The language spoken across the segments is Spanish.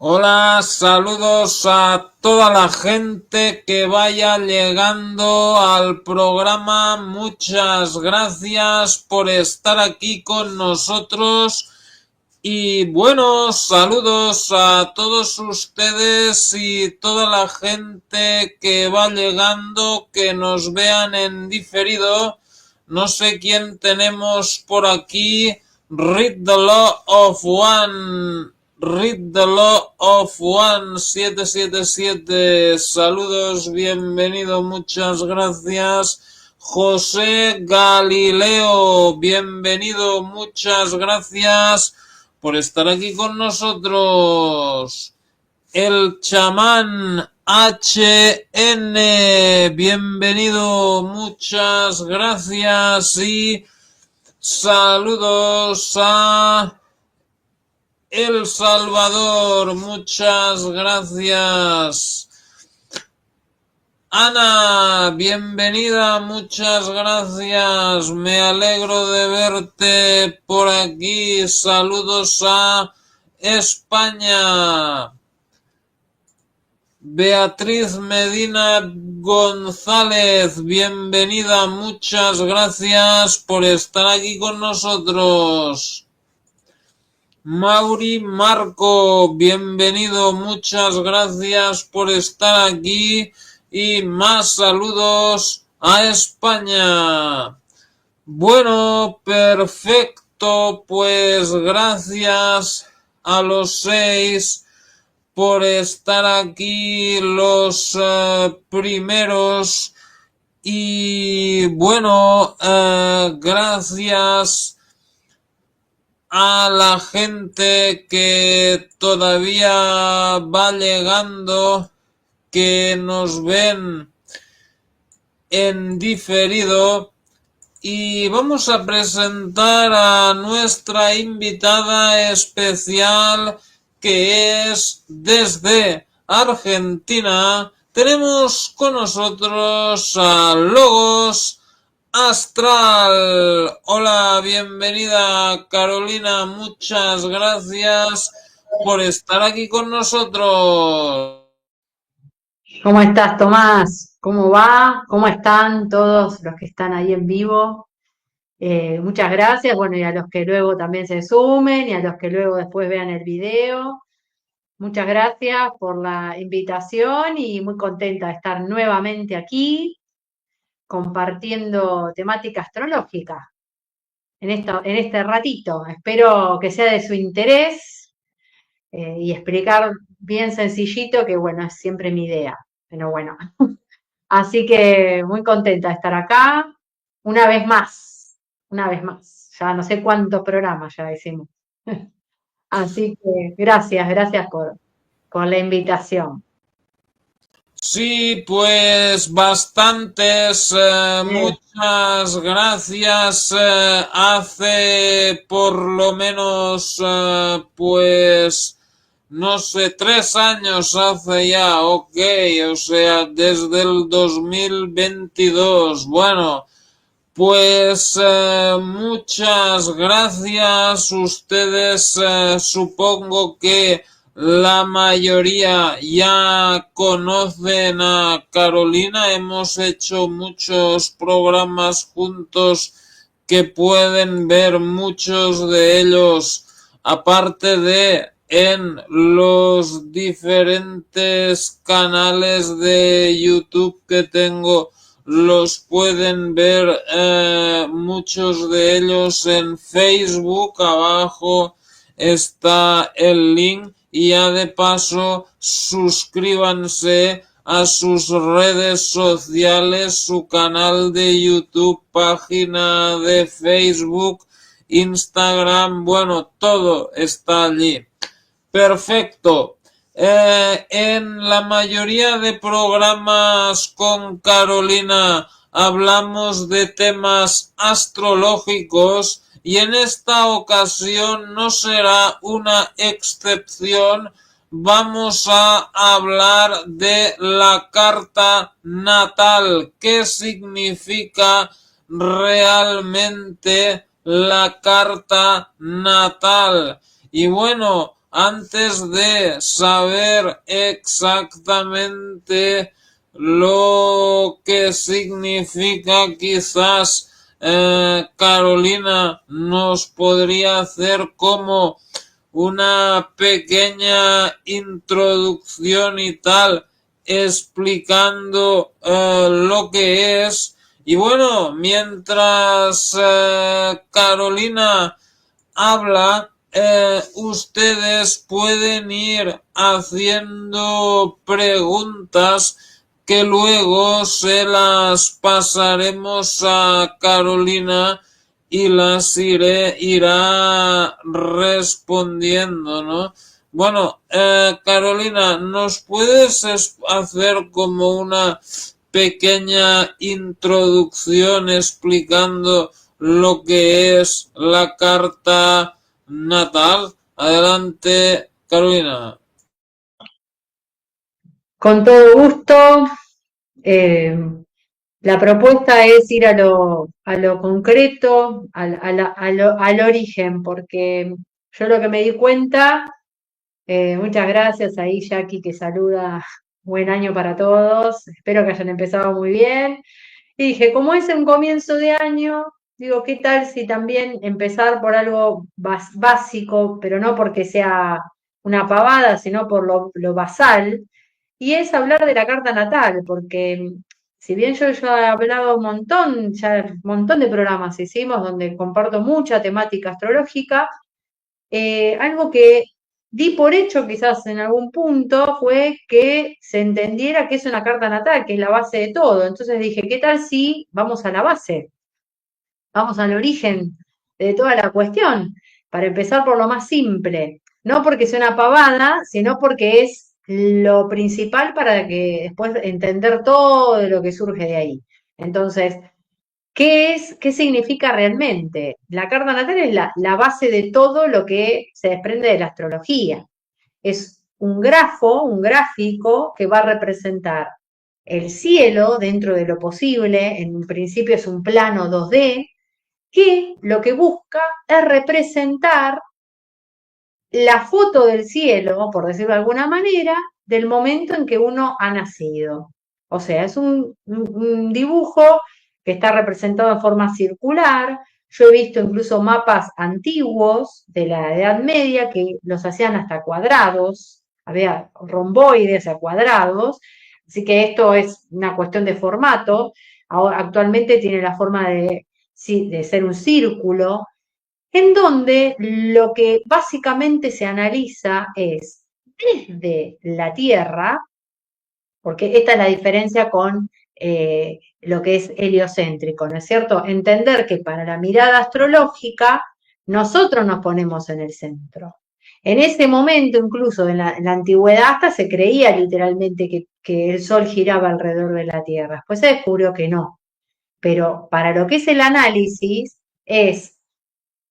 Hola, saludos a toda la gente que vaya llegando al programa. Muchas gracias por estar aquí con nosotros. Y bueno, saludos a todos ustedes y toda la gente que va llegando, que nos vean en diferido. No sé quién tenemos por aquí. Read the Law of One. Read the Law of One 777. Saludos, bienvenido, muchas gracias. José Galileo, bienvenido, muchas gracias por estar aquí con nosotros. El chamán HN, bienvenido, muchas gracias y saludos a El Salvador, muchas gracias. Ana, bienvenida, muchas gracias, me alegro de verte por aquí, saludos a España. Beatriz Medina González, bienvenida, muchas gracias por estar aquí con nosotros. Mauri Marco, bienvenido, muchas gracias por estar aquí y más saludos a España. Bueno, perfecto, pues gracias a los 6 por estar aquí los primeros y bueno, gracias a la gente que todavía va llegando, que nos ven en diferido. Y vamos a presentar a nuestra invitada especial, que es desde Argentina. Tenemos con nosotros a Logos Astral. Hola, bienvenida Carolina, muchas gracias por estar aquí con nosotros. ¿Cómo estás, Tomás? ¿Cómo va? ¿Cómo están todos los que están ahí en vivo? Muchas gracias. Bueno, y a los que luego también se sumen y a los que luego después vean el video. Muchas gracias por la invitación y muy contenta de estar nuevamente aquí compartiendo temática astrológica en este ratito. Espero que sea de su interés y explicar bien sencillito, que bueno, es siempre mi idea. Pero bueno. Así que muy contenta de estar acá una vez más. Ya no sé cuántos programas ya hicimos. Así que gracias por la invitación. Sí, pues bastantes, Eh, muchas gracias. Hace por lo menos, pues, no sé, 3 años hace ya, ok, o sea, desde el 2022. Bueno, pues muchas gracias. Ustedes supongo que la mayoría ya conocen a Carolina. Hemos hecho muchos programas juntos que pueden ver muchos de ellos, aparte de en los diferentes canales de YouTube que tengo. Los pueden ver muchos de ellos en Facebook. Abajo está el link y ya de paso suscríbanse a sus redes sociales, su canal de YouTube, página de Facebook, Instagram, bueno, todo está allí. Perfecto. En la mayoría de programas con Carolina hablamos de temas astrológicos y en esta ocasión no será una excepción. Vamos a hablar de la carta natal. ¿Qué significa realmente la carta natal? Y bueno, antes de saber exactamente lo que significa, quizás Carolina nos podría hacer como una pequeña introducción y tal, explicando lo que es. Y bueno, mientras Carolina habla, ustedes pueden ir haciendo preguntas que luego se las pasaremos a Carolina y las irá respondiendo, ¿no? Bueno, Carolina, ¿nos puedes hacer como una pequeña introducción explicando lo que es la carta natal? Adelante, Carolina. Con todo gusto. eh, la propuesta es ir a lo concreto, al origen, porque yo lo que me di cuenta, muchas gracias ahí Jackie que saluda, buen año para todos, espero que hayan empezado muy bien. Y dije, como es un comienzo de año, digo, ¿qué tal si también empezar por algo básico, pero no porque sea una pavada, sino por lo basal? Y es hablar de la carta natal, porque si bien yo ya he hablado un montón, ya un montón de programas hicimos donde comparto mucha temática astrológica, algo que di por hecho quizás en algún punto fue que se entendiera que es una carta natal, que es la base de todo. Entonces dije, ¿qué tal si vamos a la base? Vamos al origen de toda la cuestión, para empezar por lo más simple. No porque sea una pavada, sino porque es lo principal para que después entender todo lo que surge de ahí. Entonces, ¿qué significa realmente? La carta natal es la base de todo lo que se desprende de la astrología. Es un grafo, un gráfico que va a representar el cielo dentro de lo posible, en un principio es un plano 2D, que lo que busca es representar la foto del cielo, por decirlo de alguna manera, del momento en que uno ha nacido. O sea, es un dibujo que está representado en forma circular. Yo he visto incluso mapas antiguos de la Edad Media que los hacían hasta cuadrados, había romboides a cuadrados, así que esto es una cuestión de formato. Ahora, actualmente tiene la forma de ser un círculo, en donde lo que básicamente se analiza es desde la Tierra, porque esta es la diferencia con lo que es heliocéntrico, ¿no es cierto? Entender que para la mirada astrológica nosotros nos ponemos en el centro. En ese momento, incluso en la antigüedad, hasta se creía literalmente que el Sol giraba alrededor de la Tierra. Después se descubrió que no. Pero para lo que es el análisis, es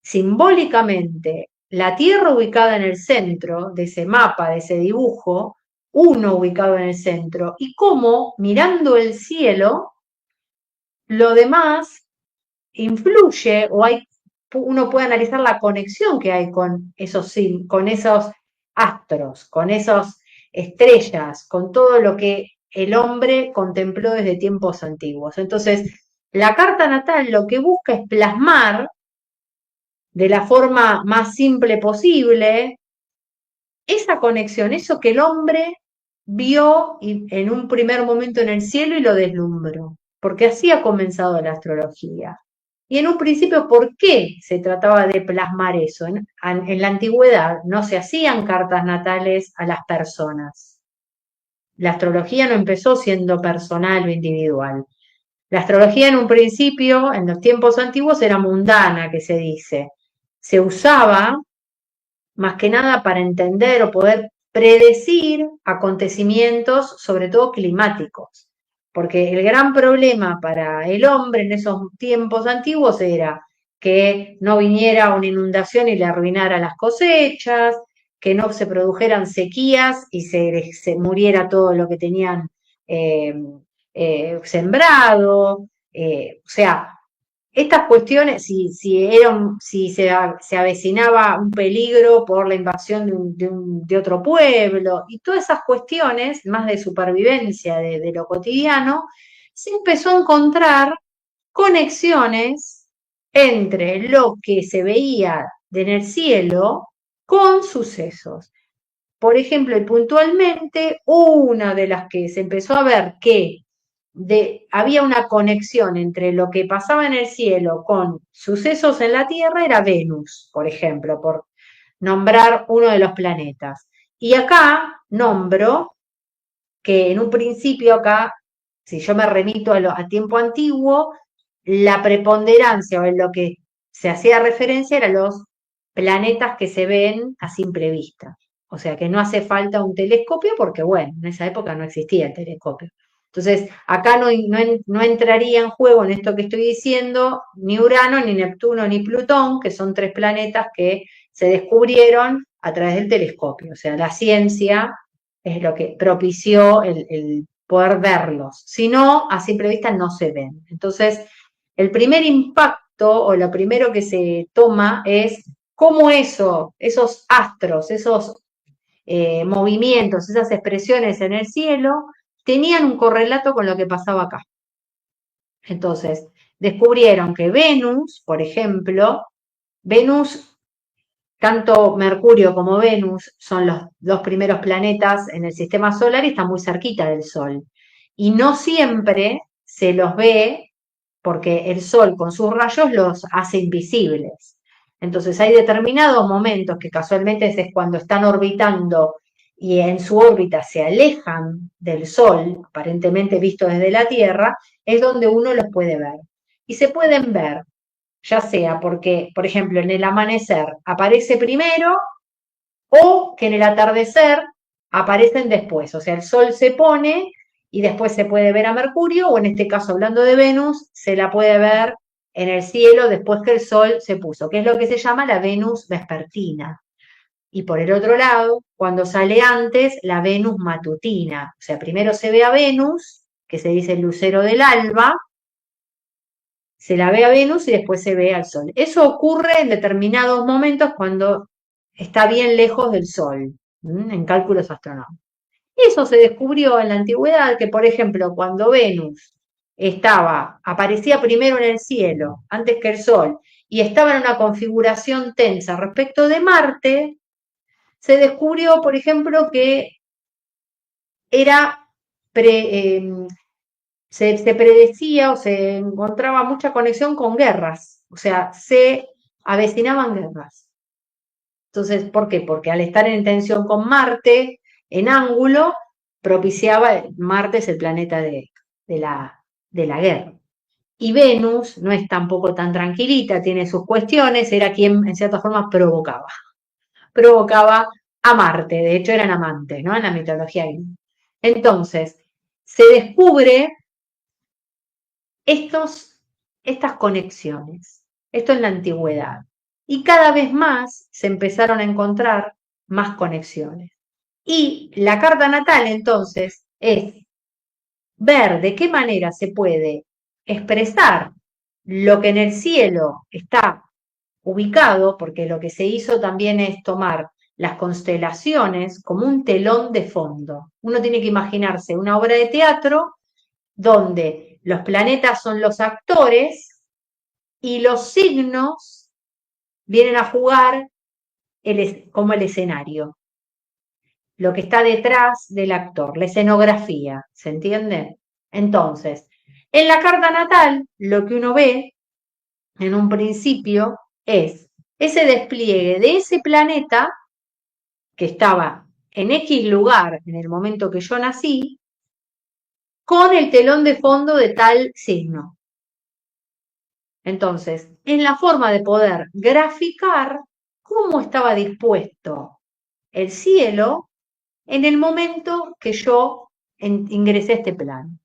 simbólicamente la Tierra ubicada en el centro de ese mapa, de ese dibujo, uno ubicado en el centro, y cómo, mirando el cielo, lo demás influye o uno puede analizar la conexión que hay con esos astros, con esas estrellas, con todo lo que el hombre contempló desde tiempos antiguos. Entonces, la carta natal lo que busca es plasmar de la forma más simple posible esa conexión, eso que el hombre vio en un primer momento en el cielo y lo deslumbró, porque así ha comenzado la astrología. Y en un principio, ¿por qué se trataba de plasmar eso? En la antigüedad no se hacían cartas natales a las personas. La astrología no empezó siendo personal o individual. La astrología en un principio, en los tiempos antiguos, era mundana, que se dice. Se usaba más que nada para entender o poder predecir acontecimientos, sobre todo climáticos. Porque el gran problema para el hombre en esos tiempos antiguos era que no viniera una inundación y le arruinara las cosechas, que no se produjeran sequías y se muriera todo lo que tenían eh, sembrado. O sea, estas cuestiones, si se avecinaba un peligro por la invasión de otro pueblo, y todas esas cuestiones, más de supervivencia de lo cotidiano, se empezó a encontrar conexiones entre lo que se veía en el cielo con sucesos. Por ejemplo, y puntualmente, una de las que se empezó a ver que había una conexión entre lo que pasaba en el cielo con sucesos en la Tierra era Venus, por ejemplo, por nombrar uno de los planetas. Y acá nombro que en un principio acá, si yo me remito a tiempo antiguo, la preponderancia o en lo que se hacía referencia eran los planetas que se ven a simple vista. O sea que no hace falta un telescopio porque, bueno, en esa época no existía el telescopio. Entonces, acá no entraría en juego en esto que estoy diciendo ni Urano, ni Neptuno, ni Plutón, que son tres planetas que se descubrieron a través del telescopio. O sea, la ciencia es lo que propició el poder verlos. Si no, a simple vista no se ven. Entonces, el primer impacto o lo primero que se toma es cómo esos astros, esos movimientos, esas expresiones en el cielo, tenían un correlato con lo que pasaba acá. Entonces, descubrieron que Venus, por ejemplo, Venus, tanto Mercurio como Venus son los dos primeros planetas en el sistema solar y están muy cerquita del Sol. Y no siempre se los ve porque el Sol con sus rayos los hace invisibles. Entonces hay determinados momentos que casualmente es cuando están orbitando y en su órbita se alejan del Sol, aparentemente visto desde la Tierra, es donde uno los puede ver. Y se pueden ver, ya sea porque, por ejemplo, en el amanecer aparece primero o que en el atardecer aparecen después. O sea, el Sol se pone y después se puede ver a Mercurio, o en este caso, hablando de Venus, se la puede ver en el cielo después que el Sol se puso, que es lo que se llama la Venus vespertina. Y por el otro lado, cuando sale antes, la Venus matutina. O sea, primero se ve a Venus, que se dice el lucero del alba, se la ve a Venus y después se ve al Sol. Eso ocurre en determinados momentos cuando está bien lejos del Sol, en cálculos astronómicos. Eso se descubrió en la antigüedad que, por ejemplo, cuando Venus aparecía primero en el cielo, antes que el Sol, y estaba en una configuración tensa respecto de Marte, se descubrió, por ejemplo, que era se predecía o se encontraba mucha conexión con guerras, o sea, se avecinaban guerras. Entonces, ¿por qué? Porque al estar en tensión con Marte, en ángulo, propiciaba, Marte es el planeta de la guerra. Y Venus no es tampoco tan tranquilita, tiene sus cuestiones, era quien en cierta forma provocaba a Marte, de hecho eran amantes, ¿no? En la mitología griega. Entonces, se descubre estas conexiones, esto en la antigüedad, y cada vez más se empezaron a encontrar más conexiones. Y la carta natal entonces es ver de qué manera se puede expresar lo que en el cielo está ubicado, porque lo que se hizo también es tomar las constelaciones como un telón de fondo. Uno tiene que imaginarse una obra de teatro donde los planetas son los actores y los signos vienen a jugar como el escenario, lo que está detrás del actor, la escenografía, ¿se entiende? Entonces, en la carta natal, lo que uno ve en un principio es ese despliegue de ese planeta que estaba en X lugar en el momento que yo nací, con el telón de fondo de tal signo. Entonces, en la forma de poder graficar cómo estaba dispuesto el cielo en el momento que yo ingresé a este plano.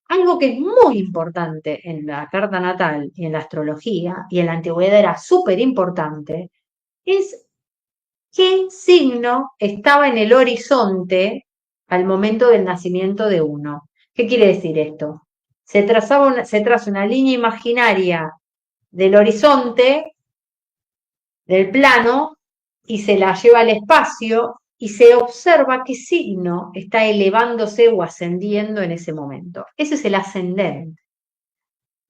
Algo que es muy importante en la carta natal y en la astrología, y en la antigüedad era súper importante, es qué signo estaba en el horizonte al momento del nacimiento de uno. ¿Qué quiere decir esto? se traza una línea imaginaria del horizonte, del plano, y se la lleva al espacio y se observa qué signo está elevándose o ascendiendo en ese momento. Ese es el ascendente.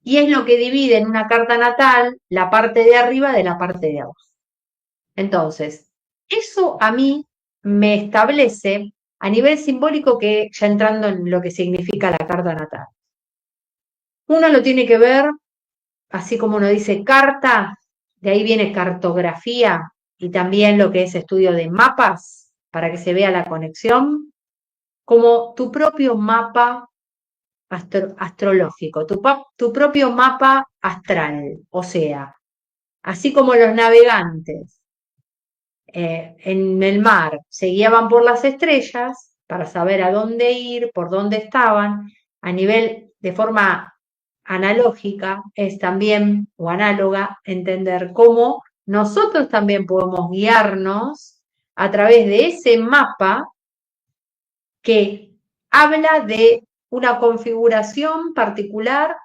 Y es lo que divide en una carta natal la parte de arriba de la parte de abajo. Entonces, eso a mí me establece a nivel simbólico, que ya entrando en lo que significa la carta natal. Uno lo tiene que ver, así como uno dice carta, de ahí viene cartografía y también lo que es estudio de mapas, para que se vea la conexión, como tu propio mapa astrológico, tu propio mapa astral. O sea, así como los navegantes en el mar se guiaban por las estrellas para saber a dónde ir, por dónde estaban, a nivel de forma analógica es también, o análoga, entender cómo nosotros también podemos guiarnos a través de ese mapa que habla de una configuración particular,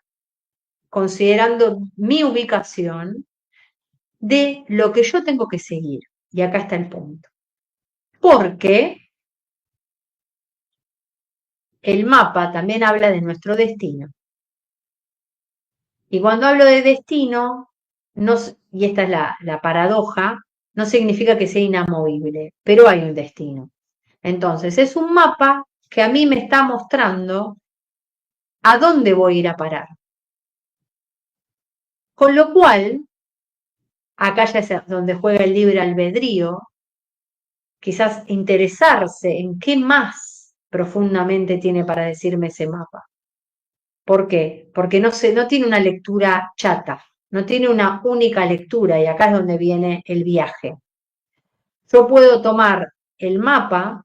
considerando mi ubicación, de lo que yo tengo que seguir. Y acá está el punto. Porque el mapa también habla de nuestro destino. Y cuando hablo de destino, no, y esta es la paradoja, no significa que sea inamovible, pero hay un destino. Entonces, es un mapa que a mí me está mostrando a dónde voy a ir a parar. Con lo cual, acá ya es donde juega el libre albedrío, quizás interesarse en qué más profundamente tiene para decirme ese mapa. ¿Por qué? Porque no tiene una lectura chata, no tiene una única lectura, y acá es donde viene el viaje. Yo puedo tomar el mapa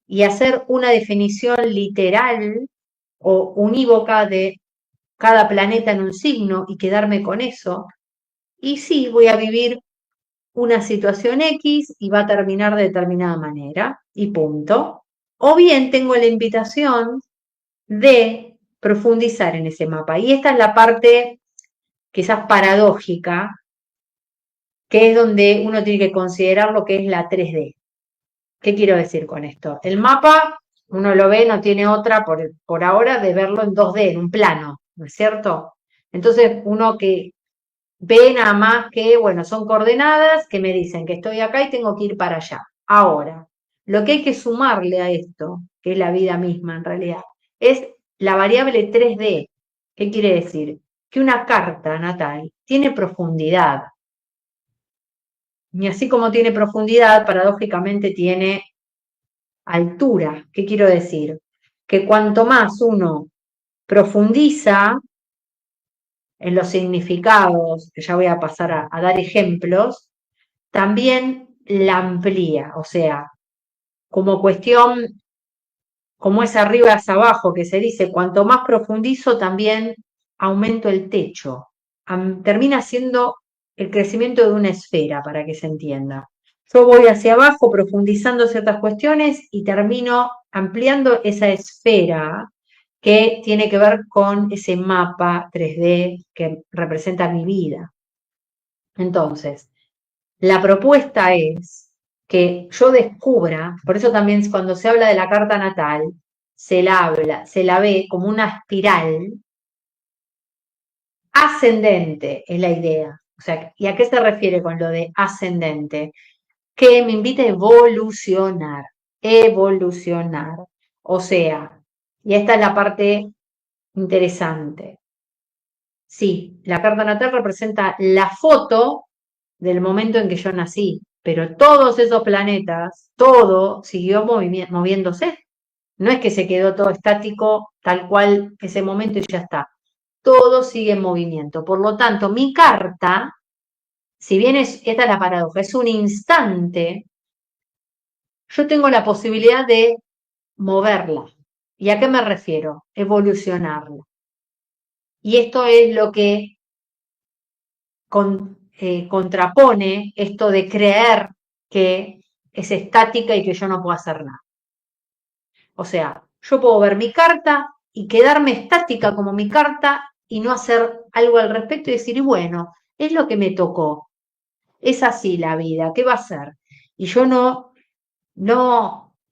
y hacer una definición literal o unívoca de cada planeta en un signo y quedarme con eso. Y sí, voy a vivir una situación X y va a terminar de determinada manera y punto. O bien tengo la invitación de profundizar en ese mapa. Y esta es la parte quizás paradójica, que es donde uno tiene que considerar lo que es la 3D. ¿Qué quiero decir con esto? El mapa, uno lo ve, no tiene otra por ahora de verlo en 2D, en un plano, ¿no es cierto? Entonces, uno que ve nada más que, bueno, son coordenadas que me dicen que estoy acá y tengo que ir para allá. Ahora, lo que hay que sumarle a esto, que es la vida misma en realidad, es la variable 3D. ¿Qué quiere decir? Que una carta natal tiene profundidad. Y así como tiene profundidad, paradójicamente tiene altura. ¿Qué quiero decir? Que cuanto más uno profundiza en los significados, que ya voy a pasar a dar ejemplos, también la amplía. O sea, como cuestión, como es arriba hacia abajo, que se dice, cuanto más profundizo, también aumento el techo. Termina siendo el crecimiento de una esfera, para que se entienda. Yo voy hacia abajo profundizando ciertas cuestiones y termino ampliando esa esfera que tiene que ver con ese mapa 3D que representa mi vida. Entonces, la propuesta es que yo descubra, por eso también cuando se habla de la carta natal, se la ve como una espiral ascendente, es la idea. O sea, ¿y a qué se refiere con lo de ascendente? Que me invita a evolucionar, evolucionar. O sea, y esta es la parte interesante. Sí, la carta natal representa la foto del momento en que yo nací, pero todos esos planetas, todo siguió moviéndose. No es que se quedó todo estático, tal cual ese momento y ya está. Todo sigue en movimiento. Por lo tanto, mi carta, si bien esta es la paradoja, es un instante, yo tengo la posibilidad de moverla. ¿Y a qué me refiero? Evolucionarla. Y esto es lo que contrapone esto de creer que es estática y que yo no puedo hacer nada. O sea, yo puedo ver mi carta y quedarme estática como mi carta y no hacer algo al respecto y decir, y bueno, es lo que me tocó, es así la vida, ¿qué va a ser? Y yo no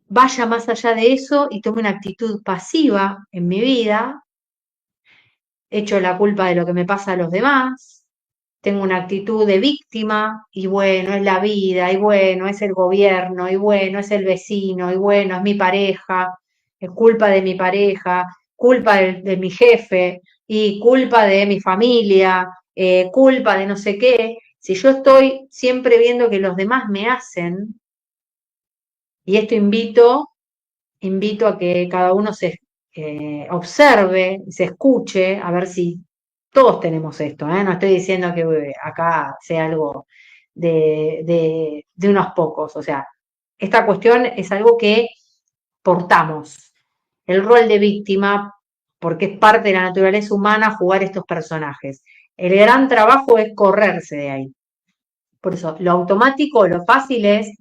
vaya más allá de eso y tome una actitud pasiva en mi vida, echo la culpa de lo que me pasa a los demás, tengo una actitud de víctima y bueno, es la vida, y bueno, es el gobierno, y bueno, es el vecino, y bueno, es mi pareja, es culpa de mi pareja, culpa de mi jefe y culpa de mi familia, culpa de no sé qué. Si yo estoy siempre viendo que los demás me hacen, y esto invito a que cada uno se observe, se escuche, a ver si todos tenemos esto, ¿eh? No estoy diciendo que acá sea algo de unos pocos, o sea, esta cuestión es algo que portamos, el rol de víctima, porque es parte de la naturaleza humana jugar estos personajes. El gran trabajo es correrse de ahí. Por eso, lo automático, lo fácil es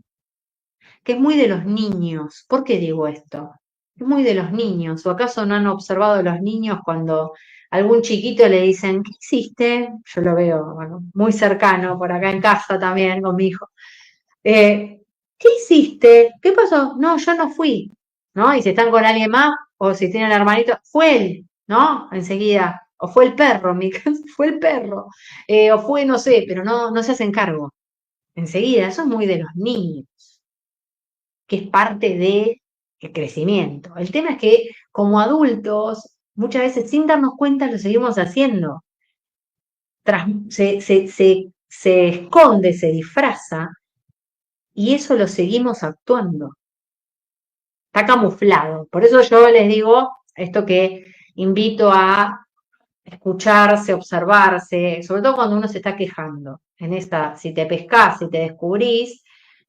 que es muy de los niños. ¿Por qué digo esto? Es muy de los niños. ¿O acaso no han observado los niños cuando a algún chiquito le dicen, ¿qué hiciste? Yo lo veo, bueno, muy cercano, por acá en casa también con mi hijo. ¿Qué hiciste? ¿Qué pasó? No, yo no fui, ¿no? Y si están con alguien más, o si tienen hermanito, fue él, ¿no? Enseguida. O fue el perro, en mi caso fue el perro. O fue, no sé, pero no se hacen cargo. Enseguida, eso es muy de los niños, que es parte del crecimiento. El tema es que como adultos, muchas veces sin darnos cuenta lo seguimos haciendo. Se esconde, se disfraza y eso lo seguimos actuando. Está camuflado. Por eso yo les digo esto que invito a escucharse, observarse, sobre todo cuando uno se está quejando. En esta, si te pescás, si te descubrís,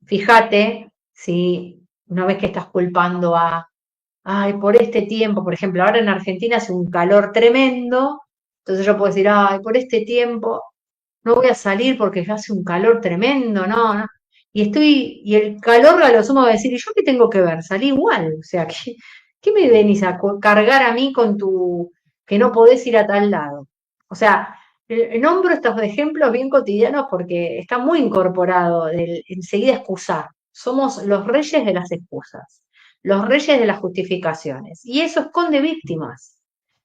fíjate si no ves que estás culpando a ay, por este tiempo, por ejemplo, ahora en Argentina hace un calor tremendo, entonces yo puedo decir, ay, por este tiempo no voy a salir porque hace un calor tremendo, no, no. Y el calor a lo sumo va a decir, ¿y yo qué tengo que ver? Salí igual, o sea, ¿qué me venís a cargar a mí con tu, que no podés ir a tal lado? O sea, nombro estos ejemplos bien cotidianos porque está muy incorporado del enseguida excusar. Somos los reyes de las excusas, los reyes de las justificaciones. Y eso esconde víctimas.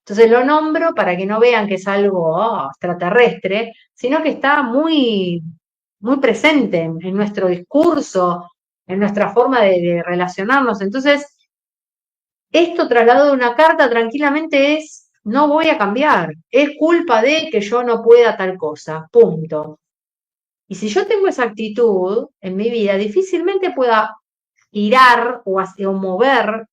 Entonces lo nombro para que no vean que es algo extraterrestre, sino que está muy presente en nuestro discurso, en nuestra forma de relacionarnos. Entonces, esto trasladado de una carta tranquilamente es, no voy a cambiar, es culpa de que yo no pueda tal cosa, punto. Y si yo tengo esa actitud en mi vida, difícilmente pueda girar o mover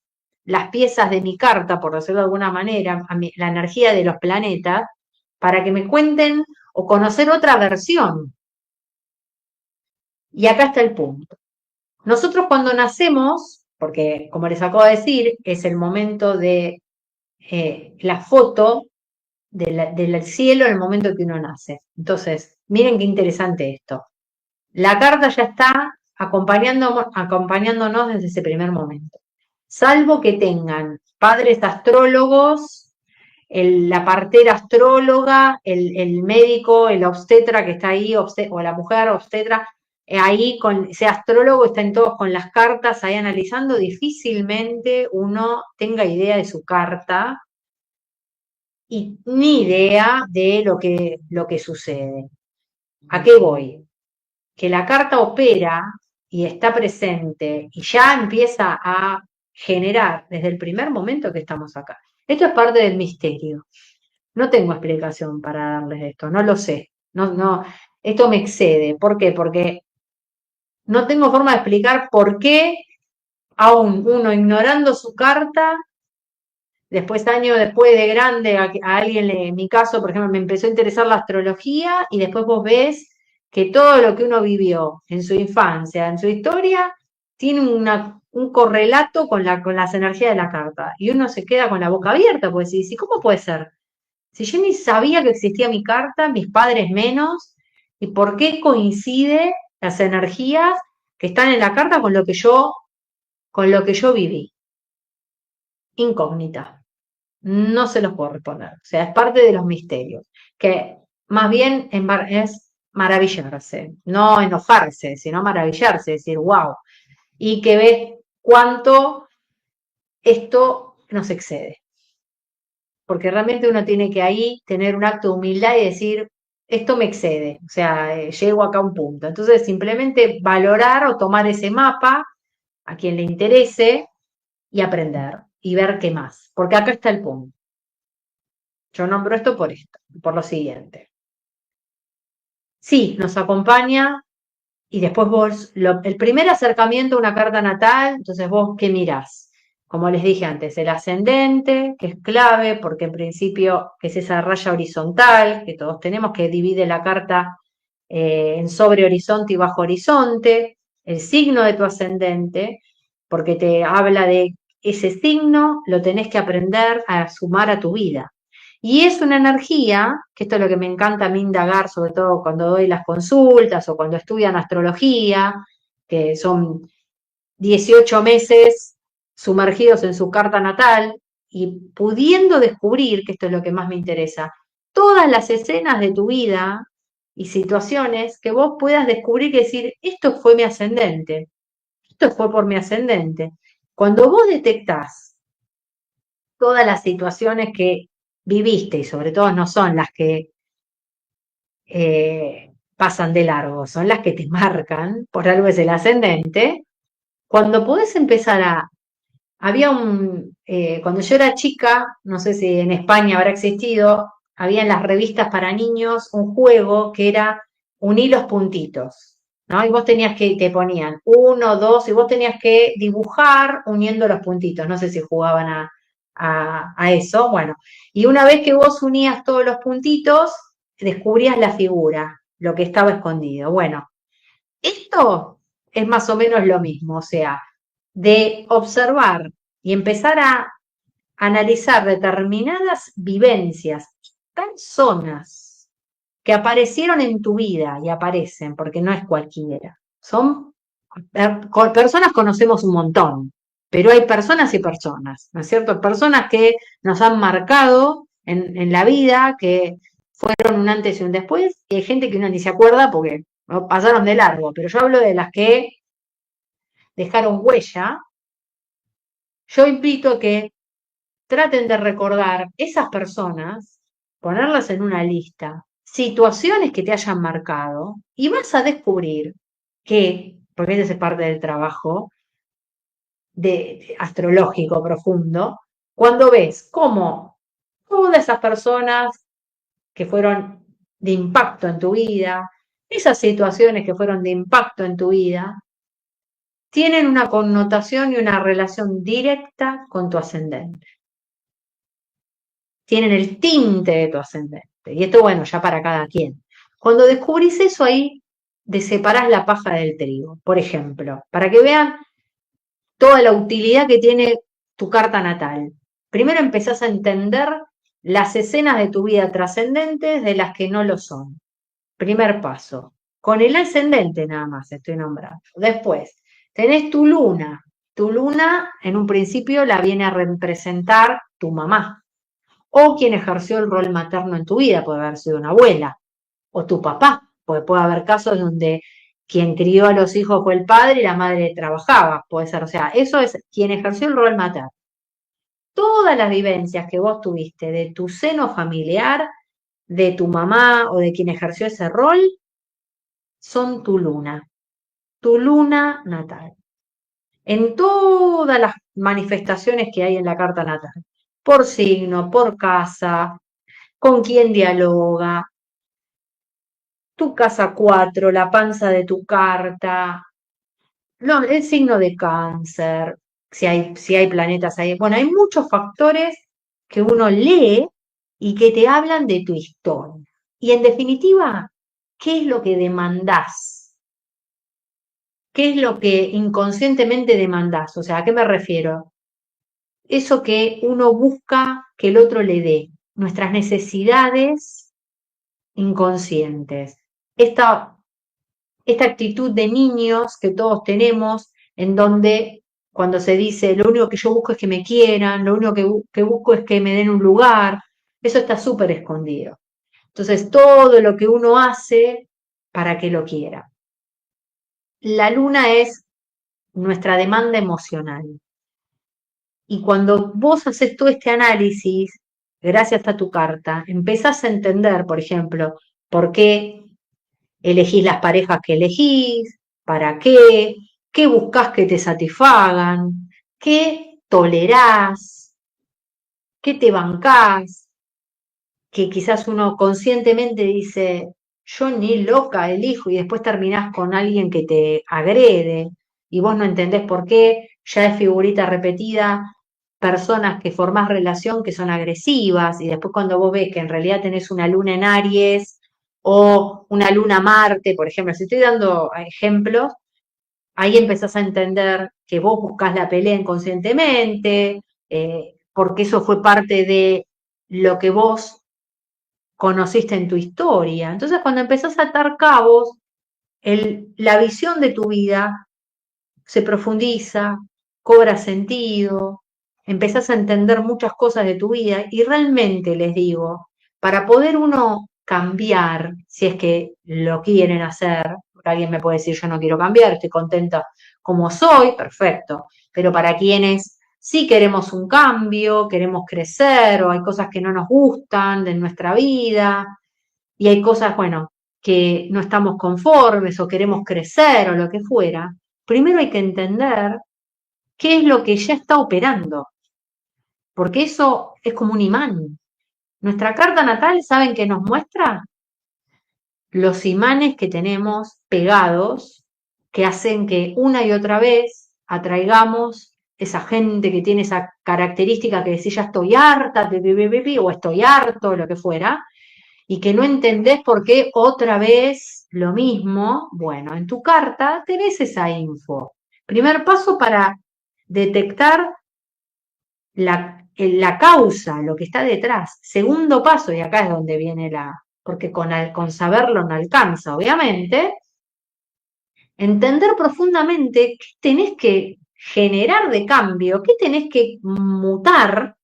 las piezas de mi carta, por decirlo de alguna manera, la energía de los planetas, para que me cuenten o conocer otra versión. Y acá está el punto. Nosotros cuando nacemos, porque como les acabo de decir, es el momento de la foto del cielo en el momento que uno nace. Entonces, miren qué interesante esto. La carta ya está acompañándonos desde ese primer momento. Salvo que tengan padres astrólogos, la partera astróloga, el médico, el obstetra que está ahí, o la mujer obstetra, ahí con ese astrólogo, están todos con las cartas ahí analizando, difícilmente uno tenga idea de su carta y ni idea de lo que sucede. ¿A qué voy? Que la carta opera y está presente y ya empieza a generar desde el primer momento que estamos acá. Esto es parte del misterio. No tengo explicación para darles esto, no lo sé. Esto me excede. ¿Por qué? Porque no tengo forma de explicar por qué aún uno ignorando su carta, después años después de grande, a alguien, en mi caso, por ejemplo, me empezó a interesar la astrología y después vos ves que todo lo que uno vivió en su infancia, en su historia, tiene un correlato con las energías de la carta. Y uno se queda con la boca abierta, pues dice, ¿cómo puede ser? Si yo ni sabía que existía mi carta, mis padres menos, ¿y por qué coincide las energías que están en la carta con lo que yo viví? Incógnita. no se los puedo responder. O sea, es parte de los misterios, que más bien es maravillarse, no enojarse, sino maravillarse, decir, wow, y que ves cuánto esto nos excede. Porque realmente uno tiene que ahí tener un acto de humildad y decir, esto me excede, o sea, llego acá a un punto. Entonces, simplemente valorar o tomar ese mapa a quien le interese y aprender y ver qué más. Porque acá está el punto. Yo nombro esto, por lo siguiente. Sí, nos acompaña y después vos, el primer acercamiento a una carta natal, entonces vos, ¿qué mirás? Como les dije antes, el ascendente, que es clave, porque en principio es esa raya horizontal que todos tenemos, que divide la carta en sobre horizonte y bajo horizonte, el signo de tu ascendente, porque te habla de ese signo, lo tenés que aprender a sumar a tu vida. Y es una energía, que esto es lo que me encanta a mí indagar, sobre todo cuando doy las consultas o cuando estudian astrología, que son 18 meses sumergidos en su carta natal y pudiendo descubrir, que esto es lo que más me interesa, todas las escenas de tu vida y situaciones que vos puedas descubrir y decir, esto fue mi ascendente, esto fue por mi ascendente. Cuando vos detectás todas las situaciones que viviste, y sobre todo no son las que pasan de largo, son las que te marcan, por algo es el ascendente, cuando podés empezar a... cuando yo era chica, no sé si en España habrá existido, había en las revistas para niños un juego que era unir los puntitos, ¿no? Y vos tenías que, te ponían uno, dos, y vos tenías que dibujar uniendo los puntitos. No sé si jugaban a eso. Bueno, y una vez que vos unías todos los puntitos, descubrías la figura, lo que estaba escondido. Bueno, esto es más o menos lo mismo, o sea, de observar y empezar a analizar determinadas vivencias, personas que aparecieron en tu vida y aparecen, porque no es cualquiera, son personas conocemos un montón, pero hay personas y personas, ¿no es cierto? Personas que nos han marcado en la vida, que fueron un antes y un después, y hay gente que uno ni se acuerda porque ¿no? Pasaron de largo, pero yo hablo de las que dejaron huella. Yo invito a que traten de recordar esas personas, ponerlas en una lista, situaciones que te hayan marcado, y vas a descubrir que, porque ese es parte del trabajo de astrológico profundo, cuando ves cómo todas esas personas que fueron de impacto en tu vida, esas situaciones que fueron de impacto en tu vida, tienen una connotación y una relación directa con tu ascendente. Tienen el tinte de tu ascendente. Y esto, bueno, ya para cada quien. Cuando descubrís eso ahí, separás la paja del trigo, por ejemplo, para que vean toda la utilidad que tiene tu carta natal. Primero empezás a entender las escenas de tu vida trascendentes de las que no lo son. Primer paso. Con el ascendente nada más estoy nombrando. Después, tenés tu luna. Tu luna, en un principio, la viene a representar tu mamá o quien ejerció el rol materno en tu vida, puede haber sido una abuela o tu papá, porque puede haber casos donde quien crió a los hijos fue el padre y la madre trabajaba, puede ser, o sea, eso es quien ejerció el rol materno. Todas las vivencias que vos tuviste de tu seno familiar, de tu mamá o de quien ejerció ese rol, son tu luna natal. En todas las manifestaciones que hay en la carta natal, por signo, por casa, con quién dialoga, tu casa 4, la panza de tu carta, el signo de cáncer, si hay planetas ahí. Bueno, hay muchos factores que uno lee y que te hablan de tu historia. Y en definitiva, ¿qué es lo que demandás? ¿Qué es lo que inconscientemente demandás? O sea, ¿a qué me refiero? Eso que uno busca que el otro le dé, nuestras necesidades inconscientes. Esta actitud de niños que todos tenemos, en donde cuando se dice, lo único que yo busco es que me quieran, lo único que busco es que me den un lugar, eso está súper escondido. Entonces, todo lo que uno hace para que lo quiera. La luna es nuestra demanda emocional. Y cuando vos haces todo este análisis, gracias a tu carta, empezás a entender, por ejemplo, por qué elegís las parejas que elegís, para qué buscas que te satisfagan, qué tolerás, qué te bancás, que quizás uno conscientemente dice, yo ni loca elijo y después terminás con alguien que te agrede y vos no entendés por qué, ya es figurita repetida, personas que formás relación que son agresivas y después cuando vos ves que en realidad tenés una luna en Aries o una luna Marte, por ejemplo, si estoy dando ejemplos, ahí empezás a entender que vos buscás la pelea inconscientemente, porque eso fue parte de lo que vos conociste en tu historia. Entonces, cuando empezás a atar cabos, la visión de tu vida se profundiza, cobra sentido, empezás a entender muchas cosas de tu vida y realmente les digo, para poder uno cambiar, si es que lo quieren hacer, porque alguien me puede decir yo no quiero cambiar, estoy contenta como soy, perfecto, pero para quienes sí queremos un cambio, queremos crecer o hay cosas que no nos gustan de nuestra vida y hay cosas, bueno, que no estamos conformes o queremos crecer o lo que fuera, primero hay que entender qué es lo que ya está operando, porque eso es como un imán. Nuestra carta natal, ¿saben qué nos muestra? Los imanes que tenemos pegados, que hacen que una y otra vez atraigamos esa gente que tiene esa característica que decía ya estoy harta, o estoy harto, lo que fuera, y que no entendés por qué otra vez lo mismo, bueno, en tu carta tenés esa info. Primer paso para detectar la causa, lo que está detrás. Segundo paso, y acá es donde viene porque con saberlo no alcanza, obviamente, entender profundamente qué tenés que generar de cambio, qué tenés que mutar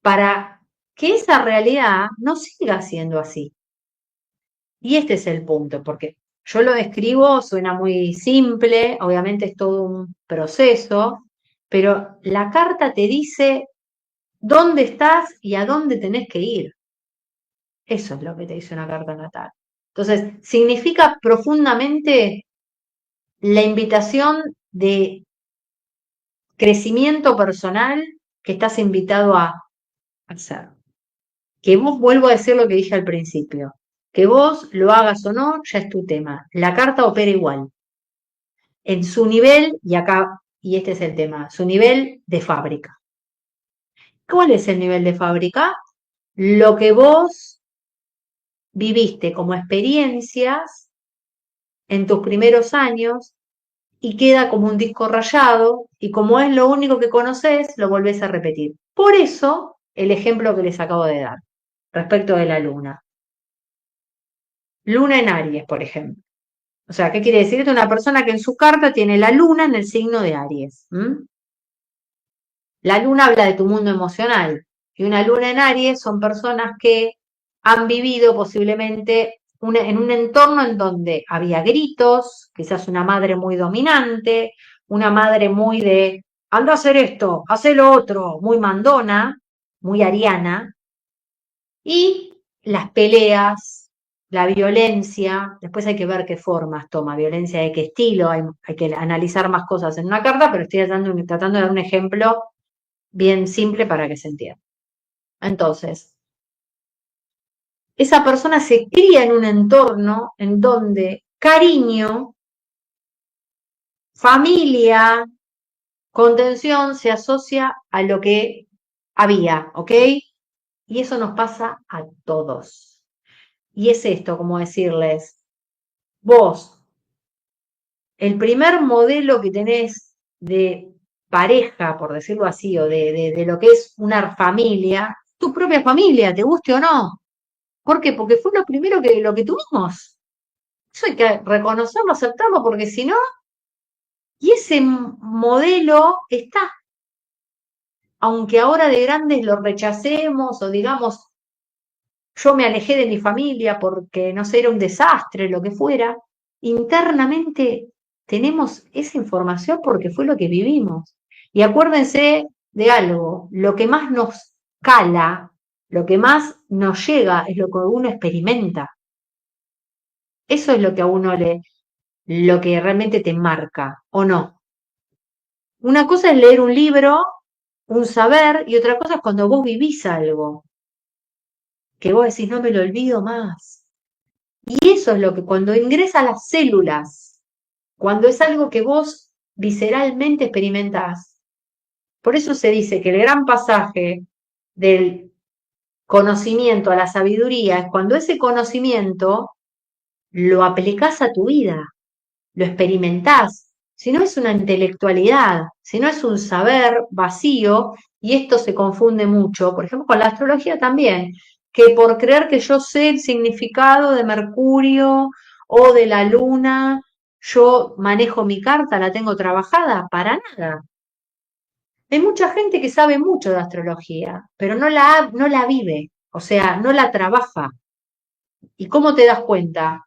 para que esa realidad no siga siendo así. Y este es el punto, porque yo lo describo, suena muy simple, obviamente es todo un proceso, pero la carta te dice dónde estás y a dónde tenés que ir. Eso es lo que te dice una carta natal. Entonces, significa profundamente la invitación de crecimiento personal que estás invitado a hacer. Que vos, vuelvo a decir lo que dije al principio, que vos lo hagas o no, ya es tu tema. La carta opera igual. En su nivel, y acá, y este es el tema, su nivel de fábrica. ¿Cuál es el nivel de fábrica? Lo que vos viviste como experiencias en tus primeros años y queda como un disco rayado y como es lo único que conoces, lo volvés a repetir. Por eso, el ejemplo que les acabo de dar respecto de la luna. Luna en Aries, por ejemplo. O sea, ¿qué quiere decir? Es una persona que en su carta tiene la luna en el signo de Aries. La luna habla de tu mundo emocional y una luna en Aries son personas que han vivido posiblemente en un entorno en donde había gritos, quizás una madre muy dominante, una madre muy de anda a hacer esto, hace lo otro, muy mandona, muy ariana, y las peleas, la violencia, después hay que ver qué formas toma, violencia de qué estilo, hay que analizar más cosas en una carta, pero estoy tratando de dar un ejemplo bien simple para que se entienda. Entonces, esa persona se cría en un entorno en donde cariño, familia, contención se asocia a lo que había, ¿ok? Y eso nos pasa a todos. Y es esto, como decirles, vos, el primer modelo que tenés de pareja, por decirlo así, o de lo que es una familia, tu propia familia, te guste o no. ¿Por qué? Porque fue lo primero lo que tuvimos. Eso hay que reconocerlo, aceptarlo, porque si no, Y ese modelo está, aunque ahora de grandes lo rechacemos o digamos, yo me alejé de mi familia porque, no sé, era un desastre, lo que fuera, internamente tenemos esa información porque fue lo que vivimos. Y acuérdense de algo, lo que más nos cala, lo que más nos llega es lo que uno experimenta. Eso es lo que a uno lo que realmente te marca, ¿o no? Una cosa es leer un libro, un saber, y otra cosa es cuando vos vivís algo, que vos decís, no me lo olvido más. Y eso es lo que cuando ingresa a las células, cuando es algo que vos visceralmente experimentás. Por eso se dice que el gran pasaje del conocimiento a la sabiduría es cuando ese conocimiento lo aplicás a tu vida, lo experimentás. Si no es una intelectualidad, si no es un saber vacío, y esto se confunde mucho, por ejemplo, con la astrología también, que por creer que yo sé el significado de Mercurio o de la Luna, yo manejo mi carta, la tengo trabajada, para nada. Hay mucha gente que sabe mucho de astrología, pero no la vive, o sea, no la trabaja. ¿Y cómo te das cuenta?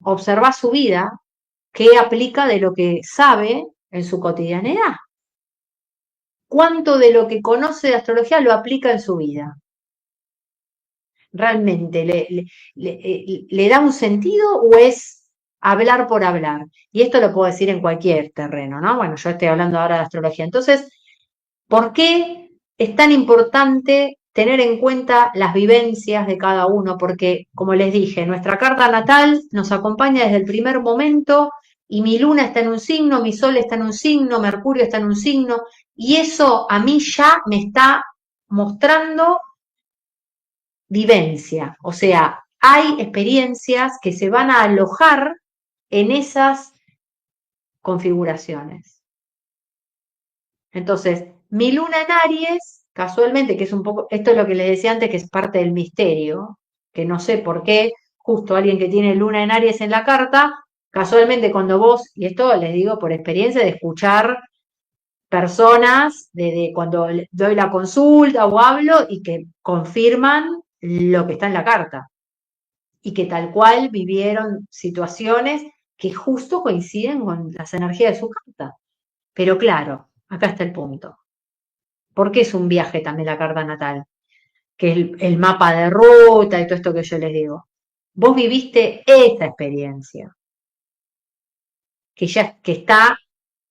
Observa su vida, qué aplica de lo que sabe en su cotidianidad. ¿Cuánto de lo que conoce de astrología lo aplica en su vida? ¿Realmente le da un sentido o es hablar por hablar? Y esto lo puedo decir en cualquier terreno, ¿no? Bueno, yo estoy hablando ahora de astrología. Entonces, ¿por qué es tan importante tener en cuenta las vivencias de cada uno? Porque, como les dije, nuestra carta natal nos acompaña desde el primer momento y mi luna está en un signo, mi sol está en un signo, Mercurio está en un signo, y eso a mí ya me está mostrando vivencia. O sea, hay experiencias que se van a alojar en esas configuraciones. Entonces, mi luna en Aries, casualmente, que es un poco, esto es lo que les decía antes, que es parte del misterio, que no sé por qué, justo alguien que tiene luna en Aries en la carta, casualmente cuando vos, y esto les digo por experiencia de escuchar personas, de cuando doy la consulta o hablo y que confirman lo que está en la carta y que tal cual vivieron situaciones que justo coinciden con las energías de su carta. Pero claro, acá está el punto. Porque es un viaje también la carta natal, que es el mapa de ruta y todo esto que yo les digo. Vos viviste esa experiencia, que ya que está